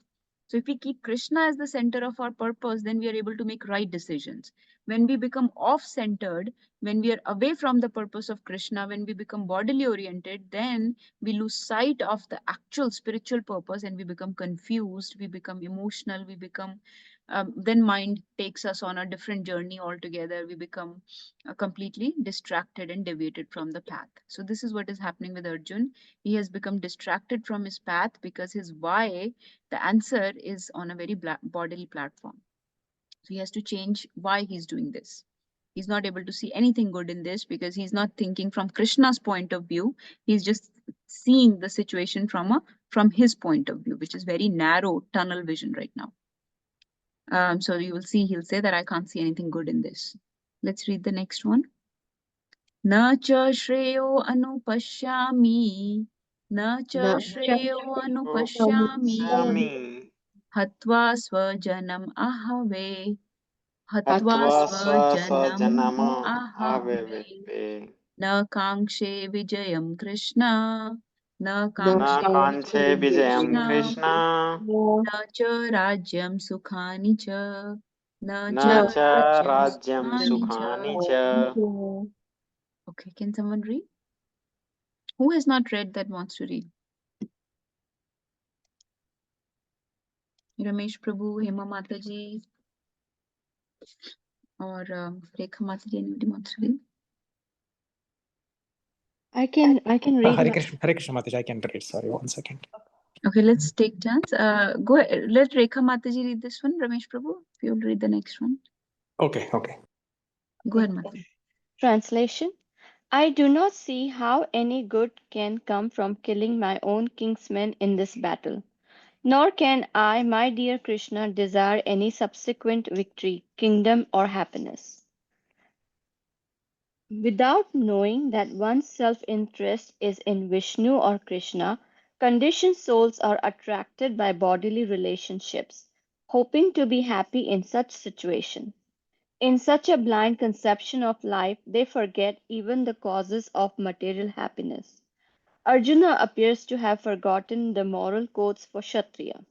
So if we keep Krishna as the center of our purpose, then we are able to make right decisions. When we become off-centered, when we are away from the purpose of Krishna, when we become bodily oriented, then we lose sight of the actual spiritual purpose and we become confused, we become emotional, we become then mind takes us on a different journey altogether. We become completely distracted and deviated from the path. So this is what is happening with Arjun. He has become distracted from his path because his why, the answer, is on a very bodily platform. So he has to change why he's doing this. He's not able to see anything good in this because he's not thinking from Krishna's point of view. He's just seeing the situation from his point of view, which is very narrow tunnel vision right now. So you will see he'll say that I can't see anything good in this. Let's read the next one. Na cha shreyo anupashyami, na cha shreyo anupashyami, hatva swajanam ahave, hatva swajanam ahave, na kangshe vijayam Krishna, na kangshe Kanche vijayam Vijayam Krishna, Krishna, na cha rajyam sukhani cha, na na cha cha rajyam rajyam sukhani cha. sukhani cha. Okay, can someone read? Who has not read that wants to read? Ramesh Prabhu, Hema Mataji, or Rekha Mataji, anybody wants to read? I can read. Hare Krishna Mataji, I can read. Sorry, 1 second. Okay, let's take turns. Go ahead. Let Rekha Mataji read this one. Ramesh Prabhu, if you'll read the next one. Okay. Go ahead, Mataji. Translation. I do not see how any good can come from killing my own kinsmen in this battle. Nor can I, my dear Krishna, desire any subsequent victory, kingdom, or happiness. Without knowing that one's self-interest is in Vishnu or Krishna, conditioned souls are attracted by bodily relationships, hoping to be happy in such situation. In such a blind conception of life, they forget even the causes of material happiness. Arjuna appears to have forgotten the moral codes for Kshatriya.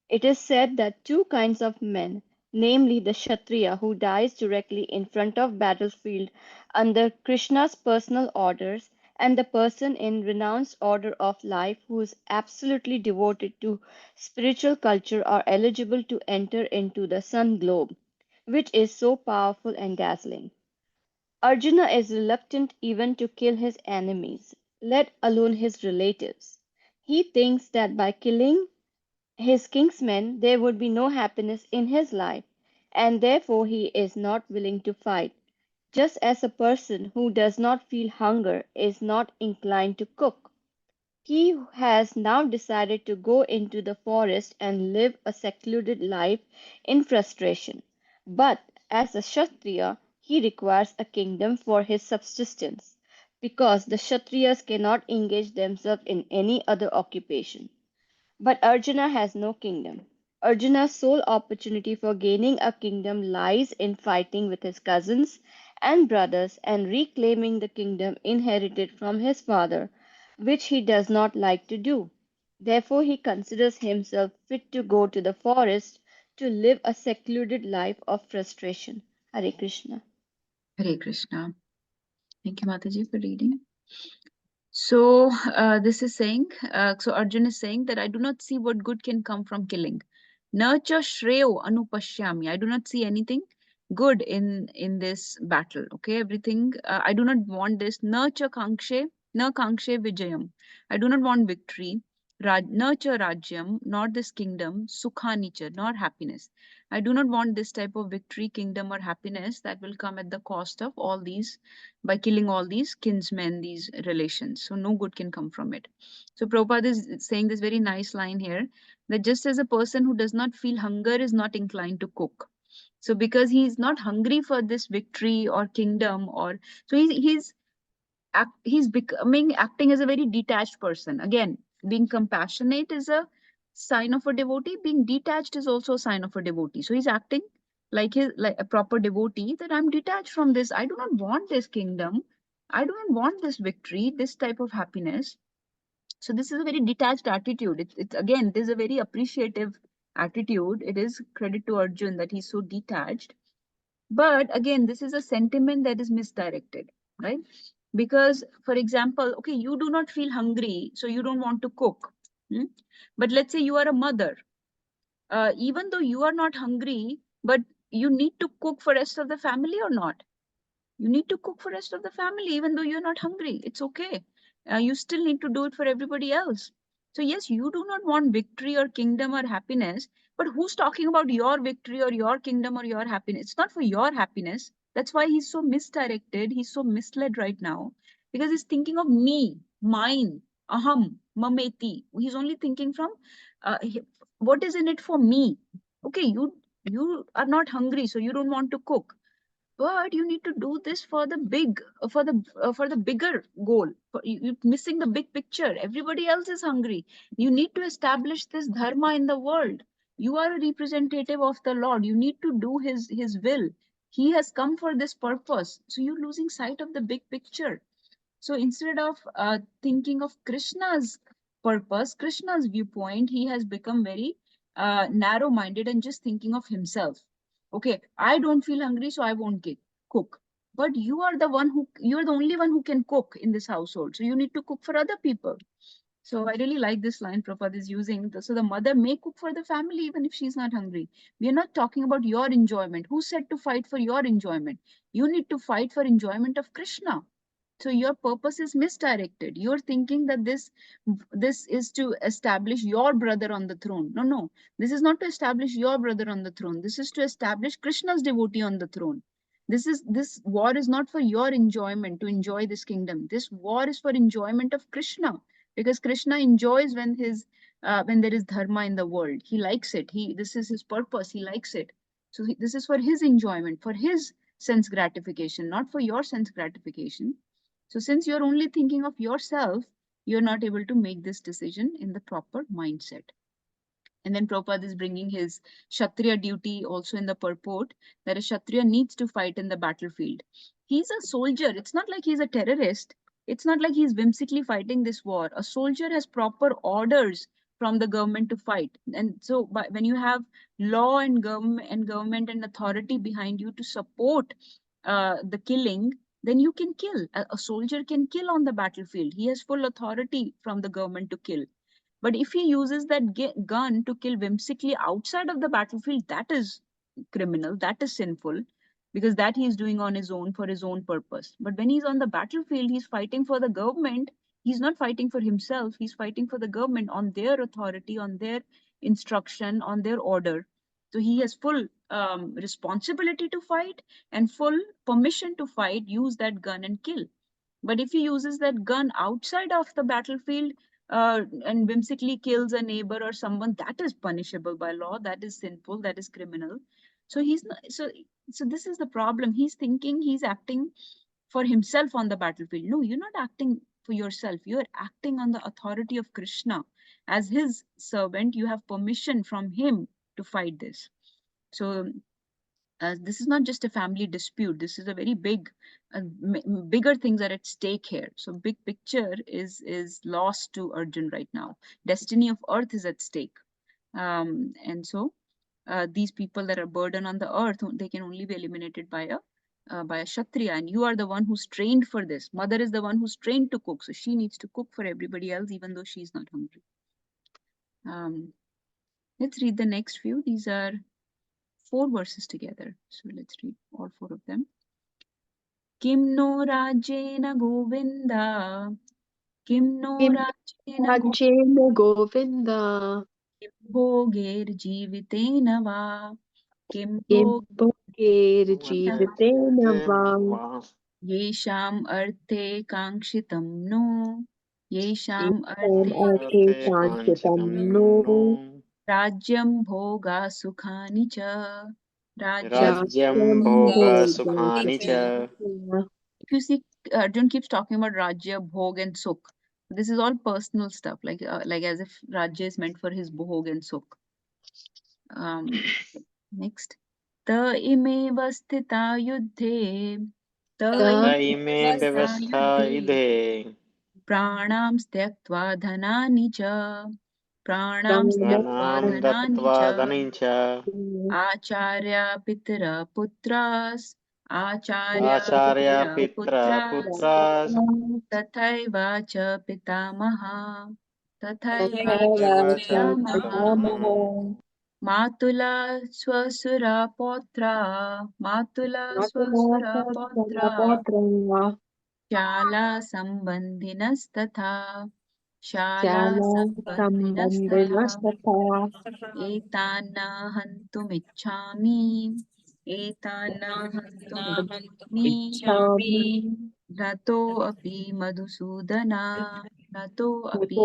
It is said that two kinds of men, namely the Kshatriya who dies directly in front of battlefield under Krishna's personal orders, and the person in renounced order of life who is absolutely devoted to spiritual culture, are eligible to enter into the sun globe, which is so powerful and dazzling. Arjuna is reluctant even to kill his enemies, let alone his relatives. He thinks that by killing his kinsmen there would be no happiness in his life, and therefore he is not willing to fight, just as a person who does not feel hunger is not inclined to cook. He has now decided to go into the forest and live a secluded life in frustration. But as a Kshatriya, he requires a kingdom for his subsistence, because the Kshatriyas cannot engage themselves in any other occupation. But Arjuna has no kingdom. Arjuna's sole opportunity for gaining a kingdom lies in fighting with his cousins and brothers and reclaiming the kingdom inherited from his father, which he does not like to do. Therefore, he considers himself fit to go to the forest to live a secluded life of frustration. Hare Krishna. Hare Krishna. Thank you, Mataji, for reading. So this is saying, so Arjun is saying that I do not see what good can come from killing. Na cha shreyo anupashyami. I do not see anything good in this battle. Okay, everything. I do not want this. Na kangshe vijayam. I do not want victory. Na cha rajyam, not this kingdom. Sukhanicha, not happiness. I do not want this type of victory, kingdom, or happiness that will come at the cost of all these, by killing all these kinsmen, these relations. So no good can come from it. So Prabhupada is saying this very nice line here, that just as a person who does not feel hunger is not inclined to cook. So because he's not hungry for this victory or kingdom, or so he's becoming, acting as a very detached person. Again, being compassionate is a sign of a devotee. Being detached is also a sign of a devotee. So he's acting like a proper devotee, that I'm detached from this. I do not want this kingdom. I do not want this victory, this type of happiness. So this is a very detached attitude. It's again, it is a very appreciative attitude. It is credit to Arjun that he's so detached. But again, this is a sentiment that is misdirected, right? Because, for example, okay, you do not feel hungry, so you don't want to cook. But let's say you are a mother even though you are not hungry, but you need to cook for rest of the family or not? You need to cook for rest of the family, even though you're not hungry. It's okay. You still need to do it for everybody else. So yes, you do not want victory or kingdom or happiness, but who's talking about your victory or your kingdom or your happiness? It's not for your happiness. That's why he's so misdirected. He's so misled right now because he's thinking of me, mine, aham, mameti. He's only thinking from what is in it for me. Okay, you are not hungry, so you don't want to cook, but you need to do this for the for the bigger goal. You're missing the big picture. Everybody else is hungry. You need to establish this dharma in the world. You are a representative of the Lord. You need to do his will. He has come for this purpose, so you're losing sight of the big picture. So instead of thinking of Krishna's purpose, Krishna's viewpoint, he has become very narrow-minded and just thinking of himself. Okay, I don't feel hungry, so I won't cook. But you are the only one who can cook in this household. So you need to cook for other people. So I really like this line Prabhupada is using. So the mother may cook for the family even if she's not hungry. We are not talking about your enjoyment. Who said to fight for your enjoyment? You need to fight for enjoyment of Krishna. So your purpose is misdirected. You're thinking that this is to establish your brother on the throne. No, this is not to establish your brother on the throne. This is to establish Krishna's devotee on the throne. This war is not for your enjoyment, to enjoy this kingdom. This war is for enjoyment of Krishna, because Krishna enjoys when there is dharma in the world. He likes it. This is his purpose. He likes it. So this is for his enjoyment, for his sense gratification, not for your sense gratification. So since you're only thinking of yourself, you're not able to make this decision in the proper mindset. And then Prabhupada is bringing his Kshatriya duty also in the purport, that a Kshatriya needs to fight in the battlefield. He's a soldier. It's not like he's a terrorist. It's not like he's whimsically fighting this war. A soldier has proper orders from the government to fight. And so when you have law and government and authority behind you to support the killing, then you can kill. A soldier can kill on the battlefield. He has full authority from the government to kill. But if he uses that gun to kill whimsically outside of the battlefield, that is criminal, that is sinful, because that he is doing on his own for his own purpose. But when he's on the battlefield, he's fighting for the government. He's not fighting for himself. He's fighting for the government on their authority, on their instruction, on their order. So he has full responsibility to fight and full permission to fight, use that gun and kill. But if he uses that gun outside of the battlefield and whimsically kills a neighbor or someone, that is punishable by law. That is sinful. That is criminal. So he's not. So this is the problem. He's thinking he's acting for himself on the battlefield. No, you're not acting for yourself. You're acting on the authority of Krishna. As his servant, you have permission from him to fight this. So this is not just a family dispute. This is a very bigger things are at stake here. So big picture is lost to Arjun right now. Destiny of earth is at stake. And so these people that are burden on the earth, they can only be eliminated by a Kshatriya. And you are the one who's trained for this. Mother is the one who's trained to cook. So she needs to cook for everybody else, even though she's not hungry. Let's read the next few. These are 4 verses together. So let's read all 4 of them. Kim no rajena govinda, kim no rajena Rajena Govinda, bhoger jivitena va, kim Kim Bhogir bhoger Jivatena Va, yesham arte kangshitam no, yesham Isham arte Arte Kanchitam No, rajyam bhoga sukhani cha, rajyam Rajyam Rajyam bhoga Bhoga sukhani cha. Sukhani. if you see, Arjun keeps talking about Rajya, Bhog, and Sukh. This is all personal stuff, like as if Rajya is meant for his Bhog and Sukh. Next. Ta ime vastita yuddhe. Ta Taime vyavastha yuddhe. idhe. Pranam styaktva dhanani cha. Pranam styaktva Pranam dhanani dattva cha. dhanincha. Acharya pitara putras. Acharya Acharya pitara pitra putras. putras. तथैव च पितामहः तथैव च Tathaiva cha पितामहः pitamaha. Matula swasura potra, Matula swasura potra, Shala sambandhinastatha, Shala sambandhinastatha, Etana hantumichhami, Etana hantumichhami, Rato api madhusudana, Rato api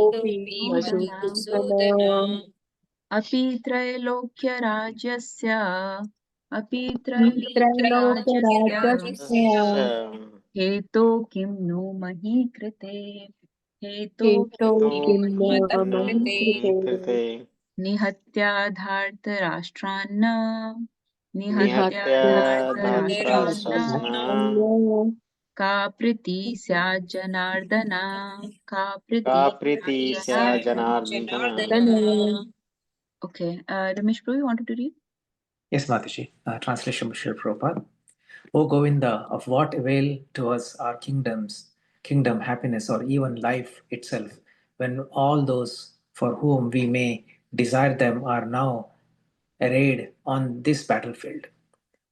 madhusudana, Api त्रैलोक्य राज्यस्य अपि त्रैलोक्यराज्यस्य हेतो किं नो मही कृते हेतो किं नो मही कृते निहत्याधार्तराष्ट्रान्न निहत्याधार्तराष्ट्रान्न का प्रीति स्यात् जनार्दन का प्रीति स्यात् Janardan. Okay, Ramesh Prabhu, you wanted to read? Yes, Mataji. Translation by Srila Prabhupada. O Govinda, of what avail to us our kingdom, happiness, or even life itself, when all those for whom we may desire them are now arrayed on this battlefield?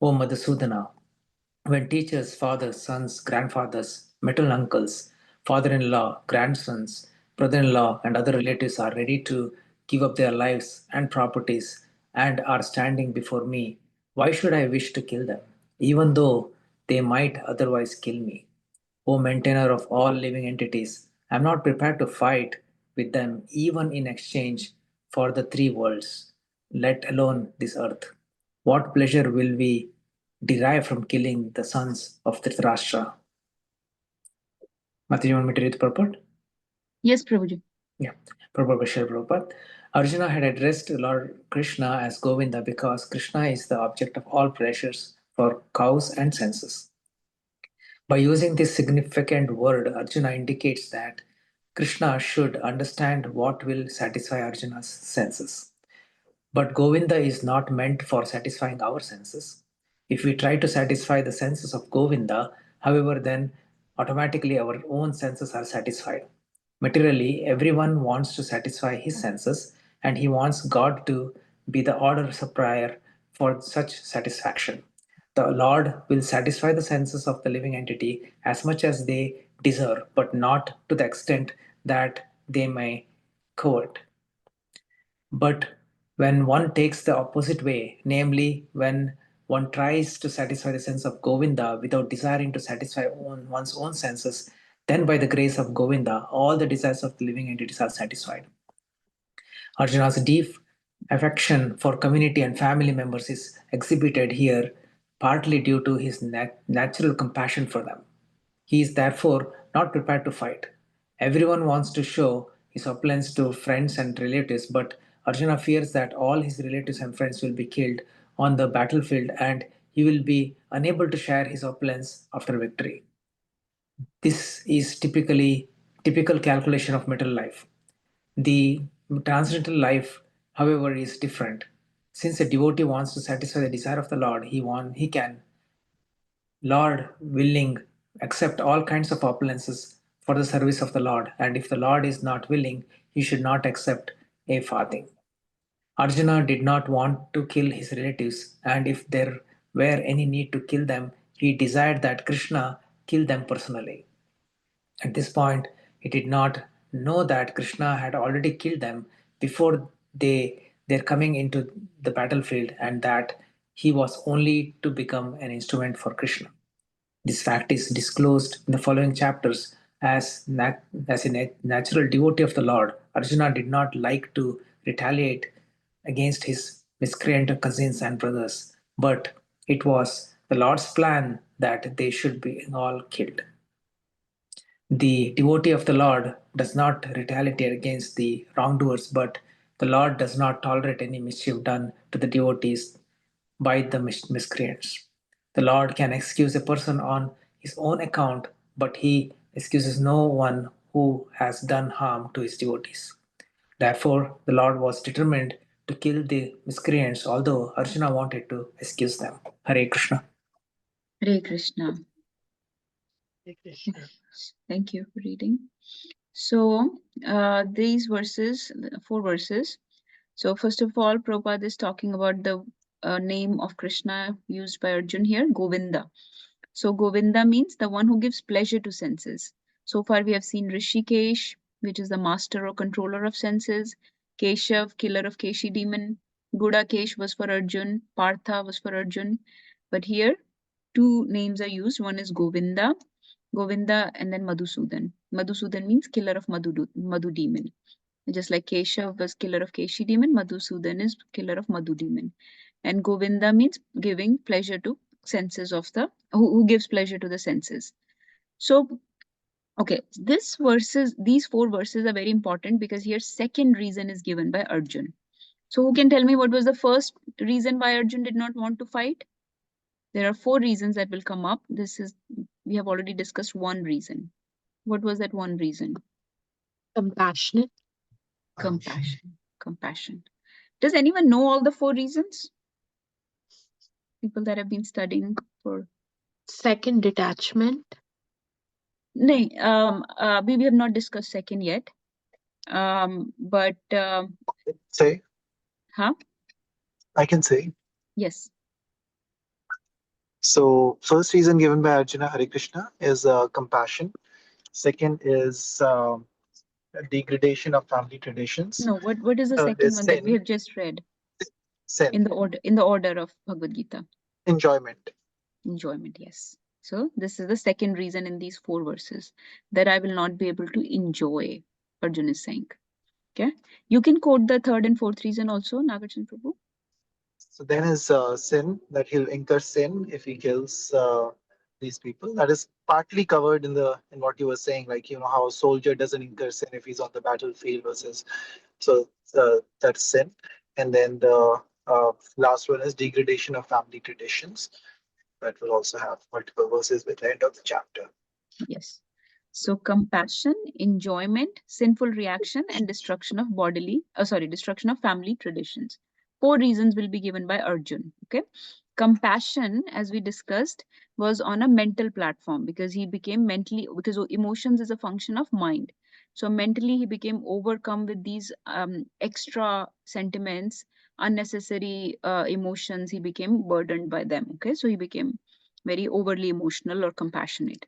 O Madhusudana, when teachers, fathers, sons, grandfathers, maternal uncles, father in law, grandsons, brother in law, and other relatives are ready to give up their lives and properties and are standing before me, why should I wish to kill them, even though they might otherwise kill me? O maintainer of all living entities, I am not prepared to fight with them even in exchange for the three worlds, let alone this earth. What pleasure will we derive from killing the sons of Dhritarashtra? Mataji, you want me to read the purport? Yes, Prabhuji. Yeah, Prabhupada by Srila Prabhupada. Arjuna had addressed Lord Krishna as Govinda because Krishna is the object of all pleasures for cows and senses. By using this significant word, Arjuna indicates that Krishna should understand what will satisfy Arjuna's senses. But Govinda is not meant for satisfying our senses. If we try to satisfy the senses of Govinda, however, then automatically our own senses are satisfied. Materially, everyone wants to satisfy his senses, and he wants God to be the order supplier for such satisfaction. The Lord will satisfy the senses of the living entity as much as they deserve, but not to the extent that they may covet. But when one takes the opposite way, namely when one tries to satisfy the sense of Govinda without desiring to satisfy one's own senses, then by the grace of Govinda, all the desires of the living entities are satisfied. Arjuna's deep affection for community and family members is exhibited here partly due to his natural compassion for them. He is therefore not prepared to fight. Everyone wants to show his opulence to friends and relatives, but Arjuna fears that all his relatives and friends will be killed on the battlefield and he will be unable to share his opulence after victory. This is typical calculation of material life. The transcendental life, however, is different. Since a devotee wants to satisfy the desire of the Lord, he can, Lord willing, accept all kinds of opulences for the service of the Lord, and if the Lord is not willing, he should not accept a farthing. Arjuna did not want to kill his relatives, and if there were any need to kill them, he desired that Krishna kill them personally. At this point, he did not know that Krishna had already killed them before their coming into the battlefield, and that he was only to become an instrument for Krishna. This fact is disclosed in the following chapters. As a natural devotee of the Lord, Arjuna did not like to retaliate against his miscreant cousins and brothers, but it was the Lord's plan that they should be all killed. The devotee of the Lord does not retaliate against the wrongdoers, but the Lord does not tolerate any mischief done to the devotees by the miscreants. The Lord can excuse a person on his own account, but he excuses no one who has done harm to his devotees. Therefore, the Lord was determined to kill the miscreants, although Arjuna wanted to excuse them. Hare Krishna. Hare Krishna. Thank you for reading. So, these verses, 4 verses. So first of all, Prabhupada is talking about the name of Krishna used by Arjun here, Govinda. So Govinda means the one who gives pleasure to senses. So far we have seen Rishikesh, which is the master or controller of senses, Keshav, killer of Keshi demon, Gudakesh was for Arjun, Partha was for Arjun. But here two names are used. One is Govinda, and then Madhusudan. Madhusudan means killer of Madhu demon. Just like Keshav was killer of Keshi demon, Madhusudan is killer of Madhu demon. And Govinda means giving pleasure to senses of the, who gives pleasure to the senses. So, okay, these 4 verses are very important because here second reason is given by Arjun. So who can tell me what was the first reason why Arjun did not want to fight? There are 4 reasons that will come up. We have already discussed one reason. What was that one reason? Compassionate. Compassion. Does anyone know all the 4 reasons? People that have been studying for. Second, detachment. No, we have not discussed second yet. But Say. Huh? I can say. Yes. So first reason given by Arjuna Hare Krishna is compassion. Second is degradation of family traditions. No, what is the Third second is one that we sin. have just read? Sin. In the order of Bhagavad Gita. Enjoyment. Enjoyment, yes. So this is the second reason in these 4 verses that I will not be able to enjoy, Arjuna is saying. Okay. You can quote the third and fourth reason also, Nagarjuna Prabhu. So then is sin, that he'll incur sin if he kills these people. That is partly covered in what you were saying, like how a soldier doesn't incur sin if he's on the battlefield versus. So that's sin. And then the last one is degradation of family traditions. That will also have multiple verses with the end of the chapter. Yes. So compassion, enjoyment, sinful reaction, and destruction of family traditions. 4 reasons will be given by Arjun. Okay. Compassion, as we discussed, was on a mental platform because because emotions is a function of mind. So mentally he became overcome with these extra sentiments, unnecessary emotions. He became burdened by them. Okay. So he became very overly emotional or compassionate.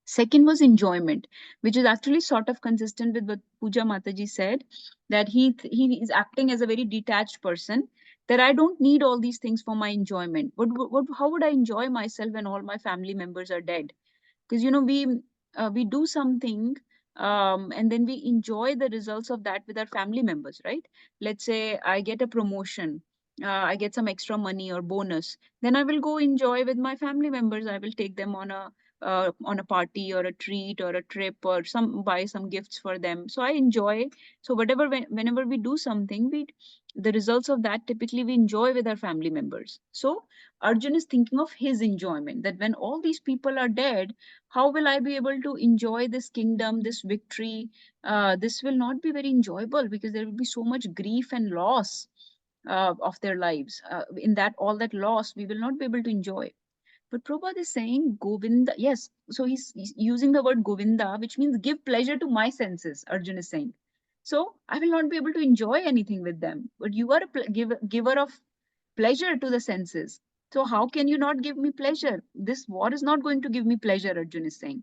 Second was enjoyment, which is actually sort of consistent with what Puja Mataji said, that he is acting as a very detached person, that I don't need all these things for my enjoyment. How would I enjoy myself when all my family members are dead? Because we do something and then we enjoy the results of that with our family members, right? Let's say I get a promotion, I get some extra money or bonus, then I will go enjoy with my family members. I will take them on a party or a treat or a trip or buy some gifts for them. So I enjoy. So whenever we do something, the results of that typically we enjoy with our family members. So Arjun is thinking of his enjoyment, that when all these people are dead, how will I be able to enjoy this kingdom, this victory? This will not be very enjoyable because there will be so much grief and loss of their lives. In that, all that loss, we will not be able to enjoy. But Prabhupada is saying Govinda, yes. So he's using the word Govinda, which means give pleasure to my senses, Arjun is saying. So I will not be able to enjoy anything with them. But you are a giver of pleasure to the senses. So how can you not give me pleasure? This war is not going to give me pleasure, Arjun is saying.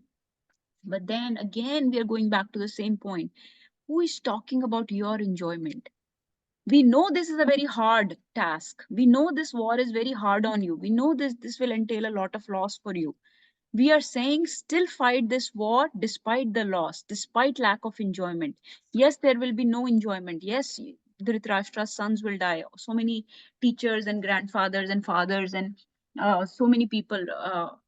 But then again, we are going back to the same point. Who is talking about your enjoyment? We know this is a very hard task. We know this war is very hard on you. We know this will entail a lot of loss for you. We are saying still fight this war despite the loss, despite lack of enjoyment. Yes, there will be no enjoyment. Yes, Dhritarashtra's sons will die. So many teachers and grandfathers and fathers and so many people,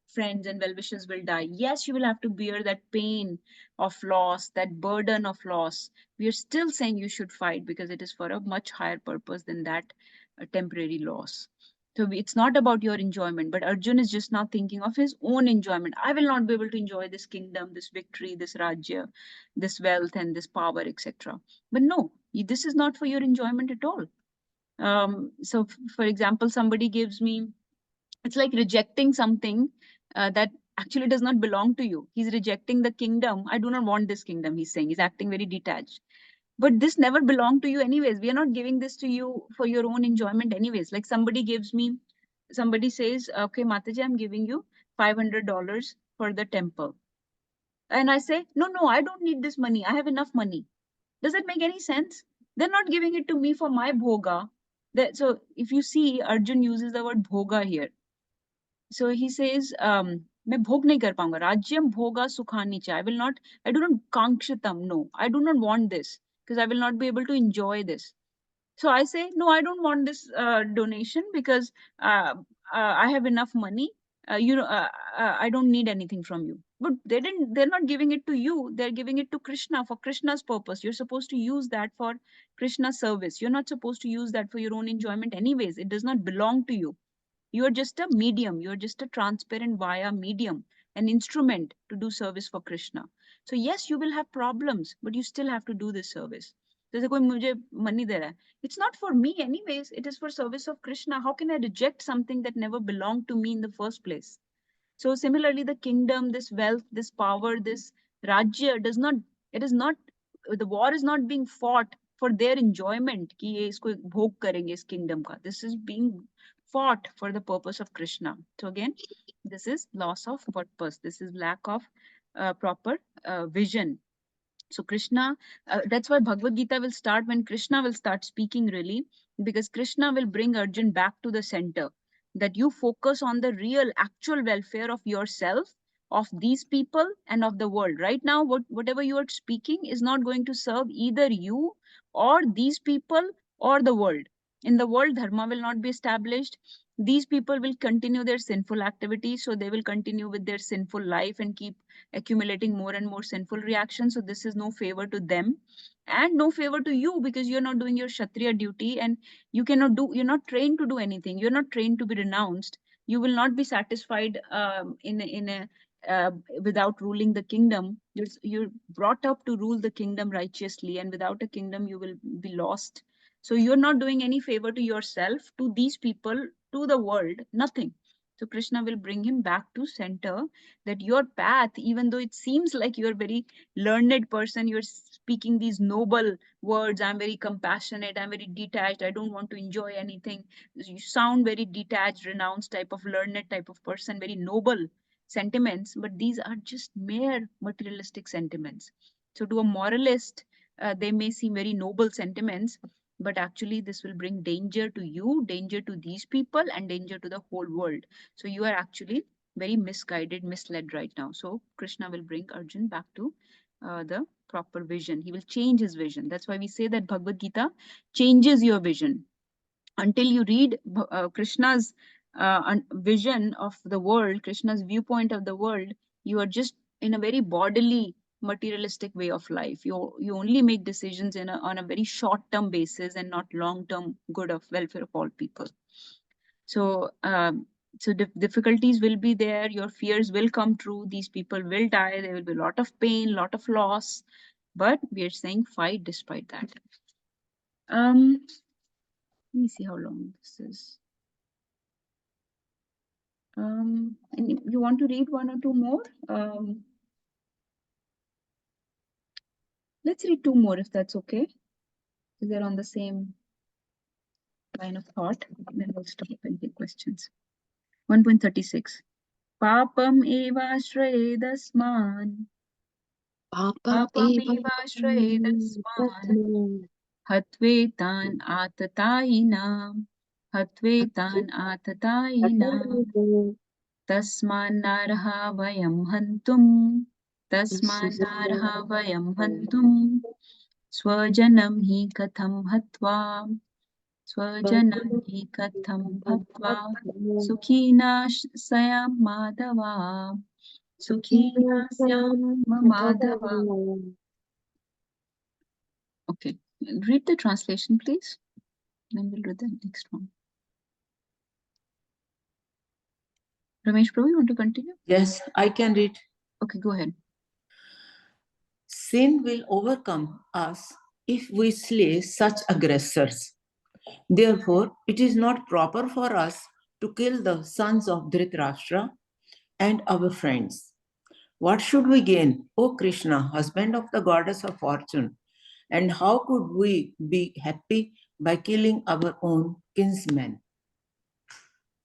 friends and well-wishers will die. Yes, you will have to bear that pain of loss, that burden of loss. We are still saying you should fight because it is for a much higher purpose than that temporary loss. So it's not about your enjoyment, but Arjun is just now thinking of his own enjoyment. I will not be able to enjoy this kingdom, this victory, this rajya, this wealth and this power, etc. But no, this is not for your enjoyment at all. So for example, somebody gives me, it's like rejecting something that actually does not belong to you. He's rejecting the kingdom. I do not want this kingdom, he's saying. He's acting very detached. But this never belonged to you anyways. We are not giving this to you for your own enjoyment anyways. Like somebody says, okay, Mataji, I'm giving you $500 for the temple. And I say, no, I don't need this money. I have enough money. Does that make any sense? They're not giving it to me for my bhoga. So if you see, Arjun uses the word bhoga here. So he says, मैं भोग नहीं कर पाऊंगा. Rajyam bhoga sukhani cha. I do not kankshitam. No, I do not want this because I will not be able to enjoy this. So I say, no, I don't want this donation because I have enough money. I don't need anything from you. But they're not giving it to you. They're giving it to Krishna for Krishna's purpose. You're supposed to use that for Krishna's service. You're not supposed to use that for your own enjoyment anyways. It does not belong to you. You are just a medium. You are just a transparent via medium, an instrument to do service for Krishna. So yes, you will have problems, but you still have to do this service. जैसे कोई मुझे money दे रहा है, it's not for me anyways. It is for service of Krishna. How can I reject something that never belonged to me in the first place? So similarly, the kingdom, this wealth, this power, this rajya the war is not being fought for their enjoyment. कि ये इसको भोग करेंगे इस kingdom का. This is being fought for the purpose of Krishna. So again, this is loss of purpose. This is lack of proper vision. So Krishna, that's why Bhagavad Gita will start when Krishna will start speaking really, because Krishna will bring Arjun back to the center, that you focus on the real actual welfare of yourself, of these people and of the world. Right now, whatever you are speaking is not going to serve either you or these people or the world. In the world, dharma will not be established. These people will continue their sinful activities, so they will continue with their sinful life and keep accumulating more and more sinful reactions. So this is no favor to them and no favor to you, because you're not doing your Kshatriya duty and you're not trained to do anything. You're not trained to be renounced. You will not be satisfied without ruling the kingdom. You're brought up to rule the kingdom righteously, and without a kingdom, you will be lost. So you're not doing any favor to yourself, to these people, to the world, nothing. So Krishna will bring him back to center, that your path, even though it seems like you're a very learned person, you're speaking these noble words, I'm very compassionate, I'm very detached, I don't want to enjoy anything. You sound very detached, renounced type of learned type of person, very noble sentiments, but these are just mere materialistic sentiments. So to a moralist, they may seem very noble sentiments, but actually this will bring danger to you, danger to these people, and danger to the whole world. So you are actually very misguided, misled right now. So Krishna will bring Arjun back to the proper vision. He will change his vision. That's why we say that Bhagavad Gita changes your vision. Until you read Krishna's vision of the world, Krishna's viewpoint of the world, you are just in a very bodily, materialistic way of life. You only make decisions on a very short-term basis and not long-term good of welfare of all people. So difficulties will be there. Your fears will come true. These people will die. There will be a lot of pain, lot of loss. But we are saying fight despite that. Let me see how long this is. And you want to read one or two more? Let's read two more if that's okay. They're on the same line of thought. Then we'll stop and take questions. 1.36. Papam evashrayedasman. Papam evashrayedasman. Hatvetan atatayinam. Hatvetan atatayinam. Tasman narha vayam hantum. Tasman narha vayam hantum. Swajanam hi katham hatva. Swajanam hi katham hatva. Sukhina sayam madhava. Sukhina sayam madhava. Okay, read the translation, please. Then we'll read the next one. Ramesh Prabhu, you want to continue? Yes, I can read. Okay, go ahead. Sin will overcome us if we slay such aggressors. Therefore, it is not proper for us to kill the sons of Dhritarashtra and our friends. What should we gain, O Krishna, husband of the goddess of fortune, And how could we be happy by killing our own kinsmen?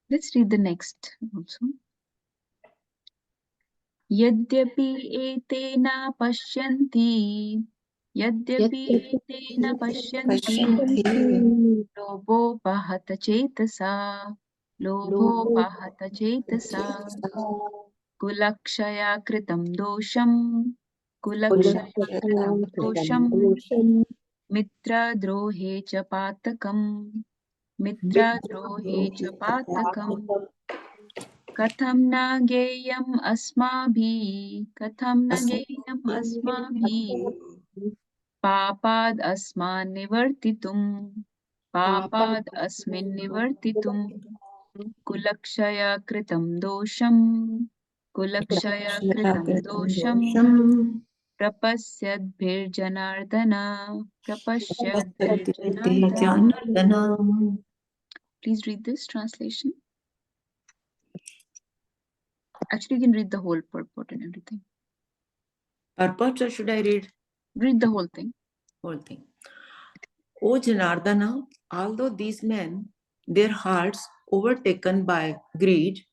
Let's read the next also. Yadyapi etena pashyanti, yadyapi etena pashyanti, lobho pahata chetasa, lobho pahata chetasa, kulakshaya kritam dosham, kulakshaya kritam dosham, mitra drohe cha patakam, mitra drohe cha patakam. कथं न ज्ञेयम् अस्माभिः, कथं न ज्ञेयम् अस्माभिः, पापाद् अस्मान् निवर्तितुम्, पापाद् अस्मिन् निवर्तितुम्, कुलक्षय कृतं दोषं, कुलक्षय कृतं दोषं, प्रपश्यद्भिर्जनार्दन, प्रपश्यद्भिर्जनार्दन. Please read this translation. Actually, you can read the whole purport and everything. Purport, or should I read? Read the whole thing. Whole thing. O Janardana, although these men, their hearts overtaken by greed,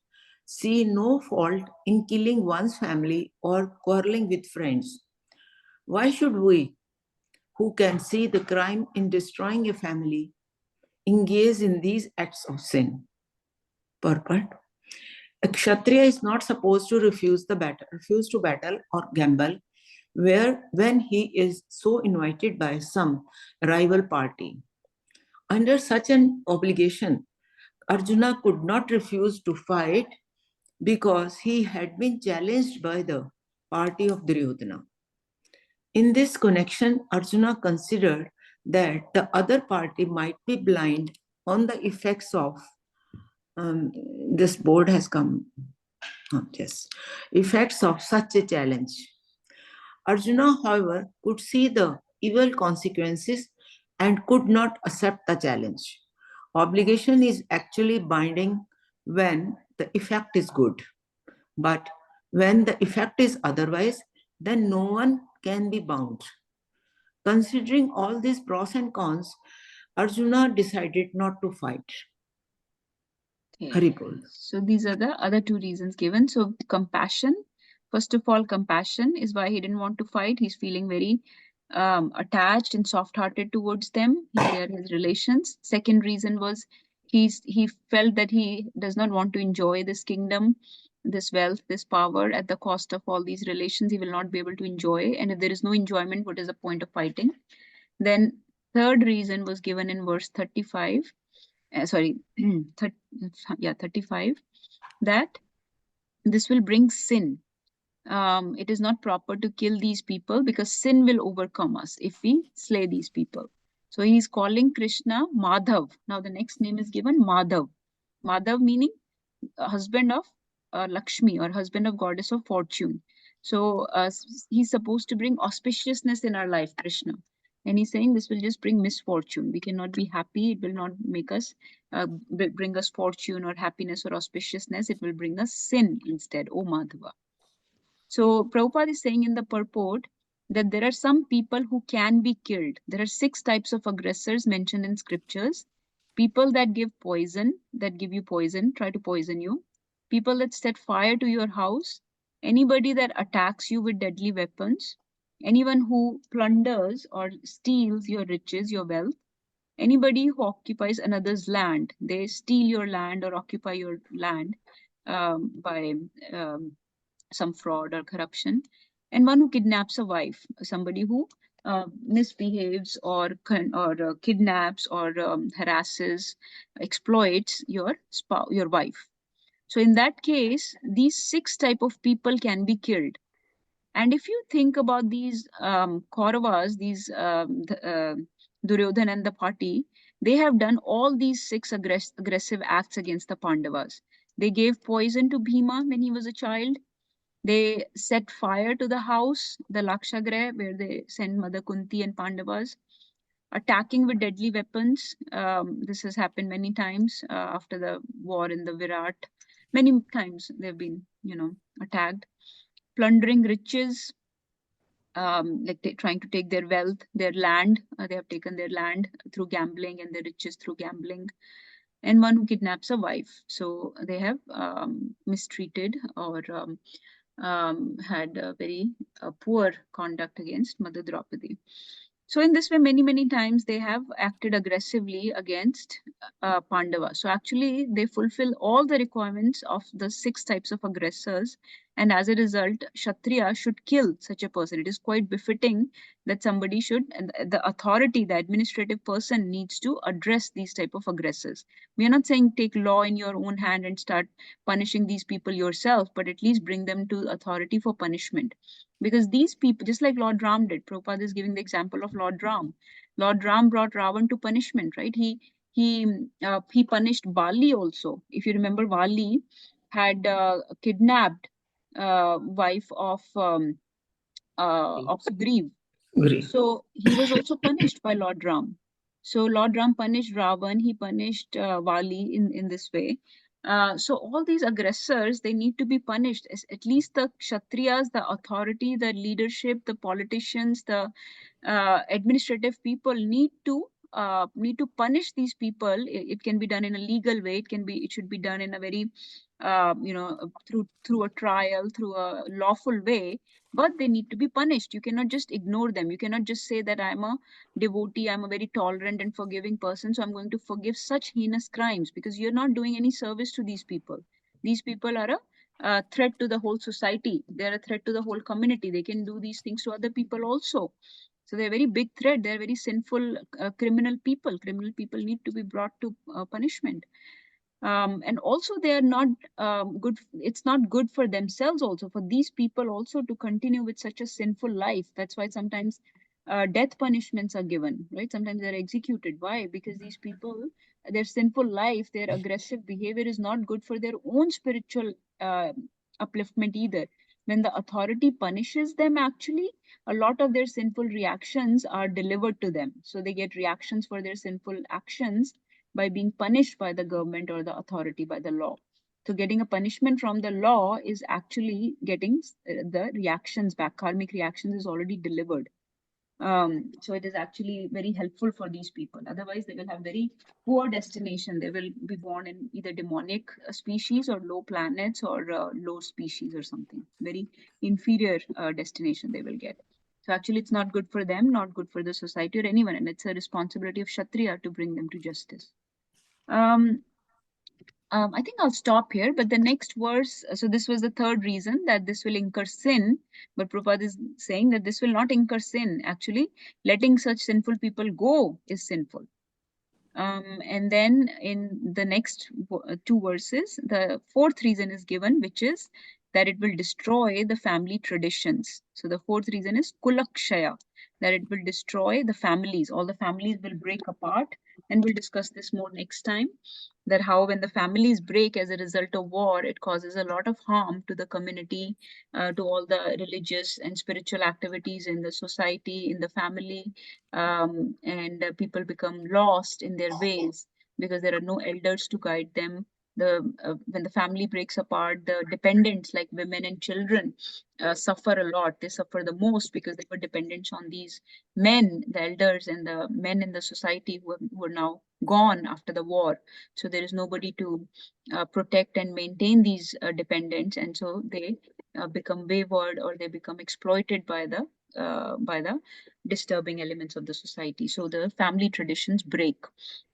see no fault in killing one's family or quarreling with friends, why should we, who can see the crime in destroying a family, engage in these acts of sin? Purport. A Kshatriya is not supposed to refuse to battle or gamble when he is so invited by some rival party. Under such an obligation, Arjuna could not refuse to fight because he had been challenged by the party of Duryodhana. In this connection, Arjuna considered that the other party might be blind on the effects of this board has come. Yes, effects of such a challenge. Arjuna, however, could see the evil consequences and could not accept the challenge. Obligation is actually binding when the effect is good, but when the effect is otherwise, then no one can be bound. Considering all these pros and cons, Arjuna decided not to fight. Okay. Haribol. So these are the other two reasons given. So compassion, first of all, compassion is why he didn't want to fight. He's feeling very attached and soft-hearted towards them. They are his relations. Second reason was he felt that he does not want to enjoy this kingdom, this wealth, this power at the cost of all these relations. He will not be able to enjoy. And if there is no enjoyment, what is the point of fighting? Then third reason was given in verse 35. 35, that this will bring sin. It is not proper to kill these people because sin will overcome us if we slay these people. So he is calling Krishna Madhav. Now the next name is given Madhav. Madhav meaning husband of Lakshmi or husband of goddess of fortune. So he's supposed to bring auspiciousness in our life, Krishna. And he's saying this will just bring misfortune. We cannot be happy. It will not make us, bring us fortune or happiness or auspiciousness. It will bring us sin instead, O Madhava. So Prabhupada is saying in the purport that there are some people who can be killed. There are 6 types of aggressors mentioned in scriptures. People that give poison, that give you poison, try to poison you. People that set fire to your house. Anybody that attacks you with deadly weapons. Anyone who plunders or steals your riches, your wealth. Anybody who occupies another's land. They steal your land or occupy your land by some fraud or corruption. And one who kidnaps a wife, somebody who misbehaves or kidnaps or harasses, exploits your wife. So in that case, these 6 type of people can be killed. And if you think about these Kauravas, these Duryodhana and the party, they have done all these 6 aggressive acts against the Pandavas. They gave poison to Bhima when he was a child. They set fire to the house, the Lakshagriha, where they sent Mother Kunti and Pandavas, attacking with deadly weapons. This has happened many times after the war in the Virat. Many times they've been, attacked. Plundering riches, like trying to take their wealth, their land. They have taken their land through gambling and their riches through gambling. And one who kidnaps a wife. So they have mistreated or had a very poor conduct against Mother Draupadi. So in this way, many times they have acted aggressively against Pandava. So actually, they fulfill all the requirements of the 6 types of aggressors, and as a result, Kshatriya should kill such a person. It is quite befitting that somebody should, and the authority, the administrative person, needs to address these type of aggressors. We are not saying take law in your own hand and start punishing these people yourself, but at least bring them to authority for punishment. Because these people, just like Lord Ram did, Prabhupada is giving the example of Lord Ram. Lord Ram brought Ravan to punishment, right? He punished Bali also. If you remember, Bali had kidnapped wife of Sugriv. Agree. So he was also punished by Lord Ram. So Lord Ram punished Ravan, he punished Vali in this way. So all these aggressors, they need to be punished. At least the Kshatriyas, the authority, the leadership, the politicians, the administrative people need to punish these people. It can be done in a legal way. It should be done in a very through a trial, through a lawful way, but they need to be punished. You cannot just ignore them. You cannot just say that I'm a devotee, I'm a very tolerant and forgiving person, so I'm going to forgive such heinous crimes, because you're not doing any service to these people. These people are a threat to the whole society. They're a threat to the whole community. They can do these things to other people also. So they're a very big threat. They're very sinful, criminal people. Criminal people need to be brought to punishment. And also they are not good. It's not good for themselves also, for these people also to continue with such a sinful life. That's why sometimes death punishments are given, right? Sometimes they're executed. Why? Because these people, their sinful life, their aggressive behavior is not good for their own spiritual upliftment either. When the authority punishes them, actually a lot of their sinful reactions are delivered to them. So they get reactions for their sinful actions by being punished by the government or the authority, by the law. So getting a punishment from the law is actually getting the reactions back. Karmic reactions is already delivered. So it is actually very helpful for these people. Otherwise, they will have very poor destination. They will be born in either demonic species or low planets or low species or something. Very inferior destination they will get. So actually, it's not good for them, not good for the society or anyone. And it's a responsibility of Kshatriya to bring them to justice. I think I'll stop here, but the next verse, so this was the third reason that this will incur sin, but Prabhupada is saying that this will not incur sin. Actually, letting such sinful people go is sinful. And then in the next 2 verses, the fourth reason is given, which is that it will destroy the family traditions. So the fourth reason is kulakshaya, that it will destroy the families. All the families will break apart, and we'll discuss this more next time, that how when the families break as a result of war, it causes a lot of harm to the community, to all the religious and spiritual activities in the society, in the family, and people become lost in their ways because there are no elders to guide them. When the family breaks apart, the dependents like women and children suffer a lot. They suffer the most because they were dependent on these men, the elders and the men in the society who are now gone after the war. So there is nobody to protect and maintain these dependents, and so they become wayward or they become exploited by the disturbing elements of the society. So the family traditions break.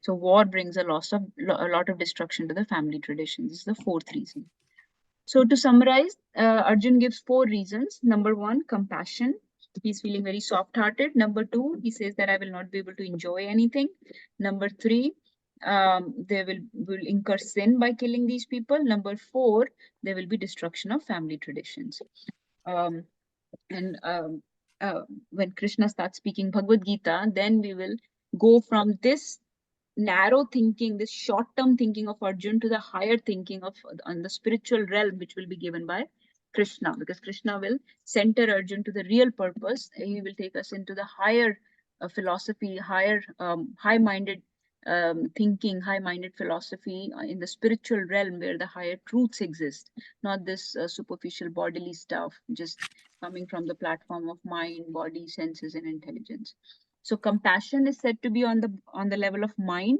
So war brings a lot of destruction to the family traditions. This is the fourth reason. So to summarize, Arjun gives 4 reasons. Number 1, compassion. He's feeling very soft-hearted. Number 2, he says that I will not be able to enjoy anything. Number 3, they will incur sin by killing these people. Number 4, there will be destruction of family traditions. And when Krishna starts speaking Bhagavad Gita, then we will go from this narrow thinking, this short-term thinking of Arjun to the higher thinking of on the spiritual realm, which will be given by Krishna, because Krishna will center Arjun to the real purpose. He will take us into the higher philosophy, higher high-minded thinking, high-minded philosophy in the spiritual realm where the higher truths exist, not this superficial bodily stuff, just coming from the platform of mind, body, senses, and intelligence. So compassion is said to be on the level of mind.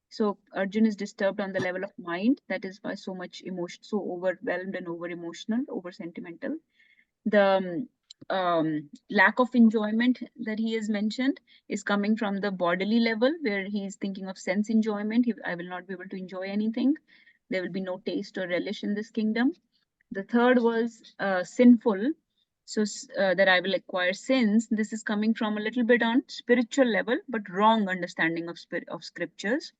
So Arjun is disturbed on the level of mind. That is why so much emotion, so overwhelmed and over emotional, over sentimental. The lack of enjoyment that he has mentioned is coming from the bodily level, where he is thinking of sense enjoyment. I will not be able to enjoy anything. There will be no taste or relish in this kingdom. The third was sinful. So that I will acquire sins. This is coming from a little bit on spiritual level, but wrong understanding of scriptures.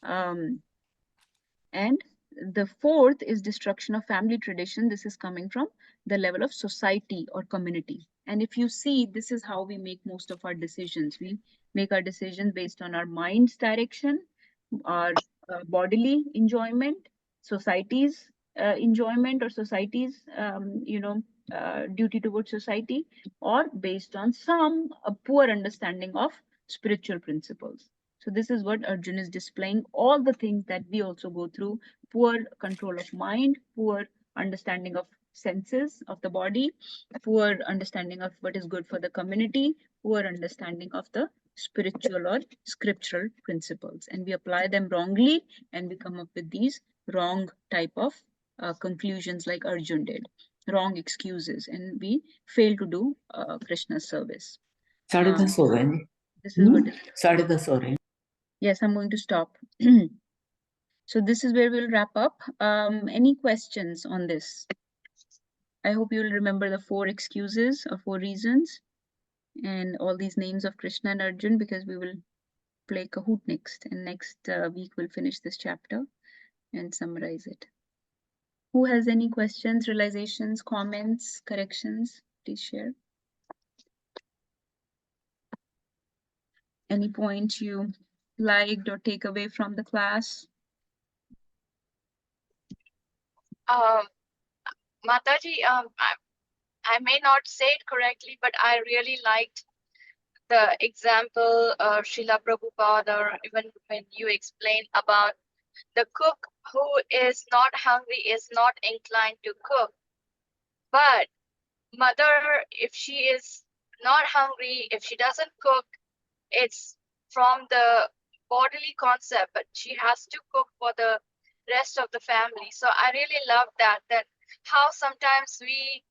And the fourth is destruction of family tradition. This is coming from the level of society or community. And if you see, this is how we make most of our decisions. We make our decisions based on our mind's direction, our bodily enjoyment, society's enjoyment, or society's duty towards society, or based on some poor understanding of spiritual principles. So this is what Arjun is displaying, all the things that we also go through: poor control of mind, poor understanding of senses of the body, poor understanding of what is good for the community, poor understanding of the spiritual or scriptural principles. And we apply them wrongly, and we come up with these wrong type of conclusions like Arjun did, wrong excuses, and we fail to do Krishna's service. साढ़े 10 हो गए नहीं? This is what is. 10:30 हो रहे हैं. Yes, I'm going to stop. So this is where we'll wrap up. Any questions on this? I hope you'll remember the 4 excuses or 4 reasons and all these names of Krishna and Arjun, because we will play Kahoot next, and next week we'll finish this chapter and summarize it. Who has any questions, realizations, comments, corrections? Please share. Any point you liked or take away from the class? Mataji, I may not say it correctly, but I really liked the example Srila Prabhupada, or even when you explained about the cook who is not hungry, is not inclined to cook. But mother, if she is not hungry, if she doesn't cook, it's from the bodily concept, but she has to cook for the rest of the family. So I really love that how sometimes we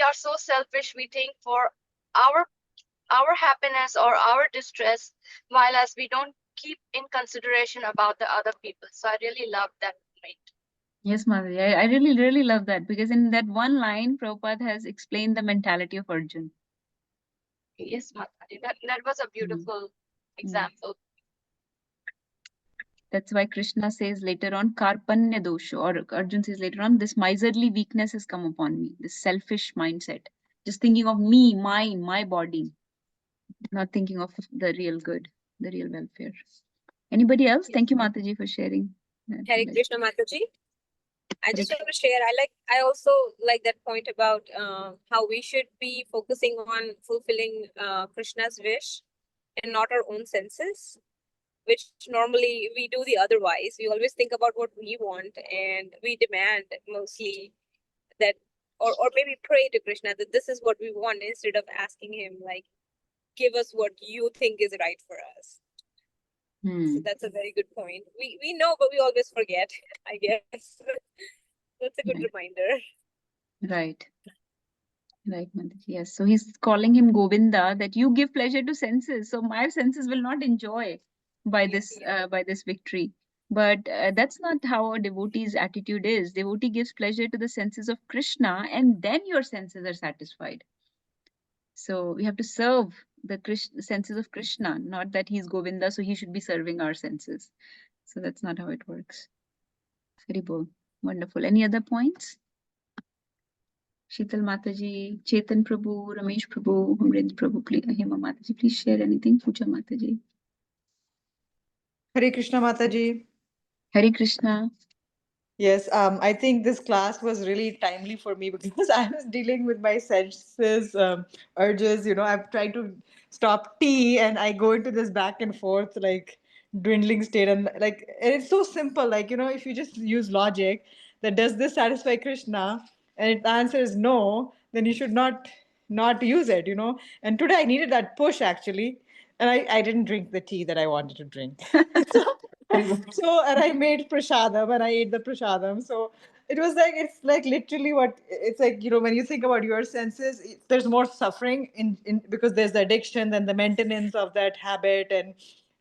are so selfish. We think for our happiness or our distress, while as we don't keep in consideration about the other people. So I really love that point. Yes, Madhuri, I really, really love that, because in that one line, Prabhupada has explained the mentality of Arjun. Yes, Mataji, that was a beautiful example. That's why Krishna says later on, Karpanya dosha, or Arjun says later on, this miserly weakness has come upon me, this selfish mindset, just thinking of me, mine, my body, not thinking of the real good, the real welfare. Anybody else? Thank you, Mataji, for sharing. Hare Krishna, Mataji. I just want to share, I also like that point about how we should be focusing on fulfilling Krishna's wish and not our own senses, which normally we do the otherwise. We always think about what we want, and we demand mostly that, or maybe pray to Krishna that this is what we want, instead of asking him, like, give us what you think is right for us. So that's a very good point. We know, but we always forget, I guess. That's a good reminder. Right. Right, Mataji. Yes. So he's calling him Govinda, that you give pleasure to senses. So my senses will not enjoy by this victory. But that's not how a devotee's attitude is. Devotee gives pleasure to the senses of Krishna, and then your senses are satisfied. So we have to serve the senses of Krishna, not that he's Govinda, so he should be serving our senses. So that's not how it works. Very cool. Wonderful. Any other points? Sheetal Mataji, Chetan Prabhu, Ramesh Prabhu, Humrind Prabhu, Hema Mataji, please share anything. Puja Mataji. Hare Krishna Mataji. Hare Krishna. Yes, I think this class was really timely for me because I was dealing with my senses, urges. I've tried to stop tea and I go into this back and forth, like dwindling state. And it's so simple. If you just use logic, that does this satisfy Krishna? And if the answer is no, then you should not use it, And today I needed that push actually, and I didn't drink the tea that I wanted to drink. And I made prasadam and I ate the prasadam. So it's like literally what it's like, when you think about your senses, there's more suffering in because there's the addiction, then the maintenance of that habit. And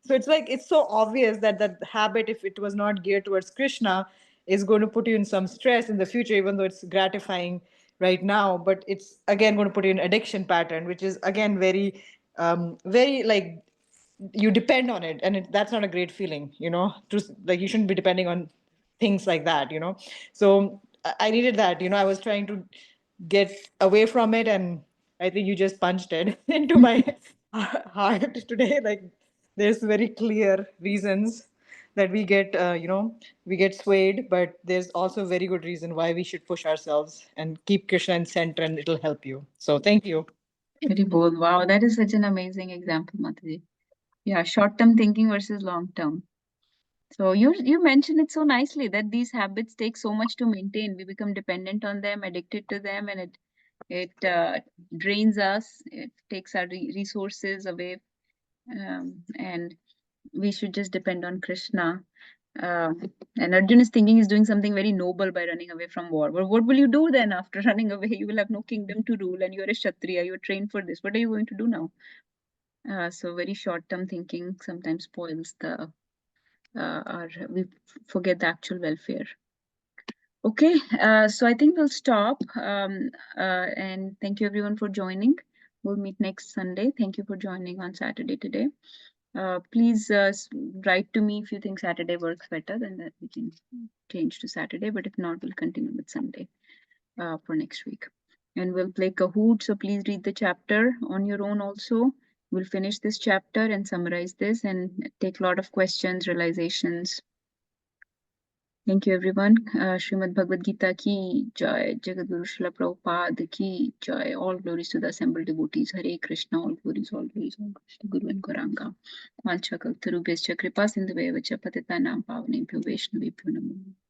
so it's so obvious that that habit, if it was not geared towards Krishna, is going to put you in some stress in the future, even though it's gratifying right now. But it's again going to put you in addiction pattern, which is again very like you depend on it, and that's not a great feeling, like you shouldn't be depending on things like that. So I needed that. I was trying to get away from it, and I think you just punched it into my heart today. Like there's very clear reasons that we get swayed, but there's also very good reason why we should push ourselves and keep Krishna in center, and it'll help you. So thank you. Very bold. Wow, that is such an amazing example, Mataji. Yeah, short-term thinking versus long-term. So you mentioned it so nicely that these habits take so much to maintain. We become dependent on them, addicted to them, and it drains us. It takes our resources away, and we should just depend on Krishna. And Arjun is thinking he's doing something very noble by running away from war. Well, what will you do then after running away? You will have no kingdom to rule, and you are a Kshatriya. You are trained for this. What are you going to do now? So very short-term thinking sometimes spoils we forget the actual welfare. Okay, so I think we'll stop. And thank you everyone for joining. We'll meet next Sunday. Thank you for joining on Saturday today. Please write to me if you think Saturday works better, then that we can change to Saturday. But if not, we'll continue with Sunday for next week. And we'll play Kahoot. So please read the chapter on your own also. We'll finish this chapter and summarize this and take a lot of questions, realizations. Thank you, everyone. Srimad Bhagavad Gita ki jai, Jagadguru Srila Prabhupada ki jai. All glories to the assembled devotees. Hare Krishna, all glories, all glories, all Krishna Guru and Gauranga. Vancha Kaltarubhyascha Kripa Sindhuveva cha Patitanam Pavanebhyo Vaishnavebhyo Namo.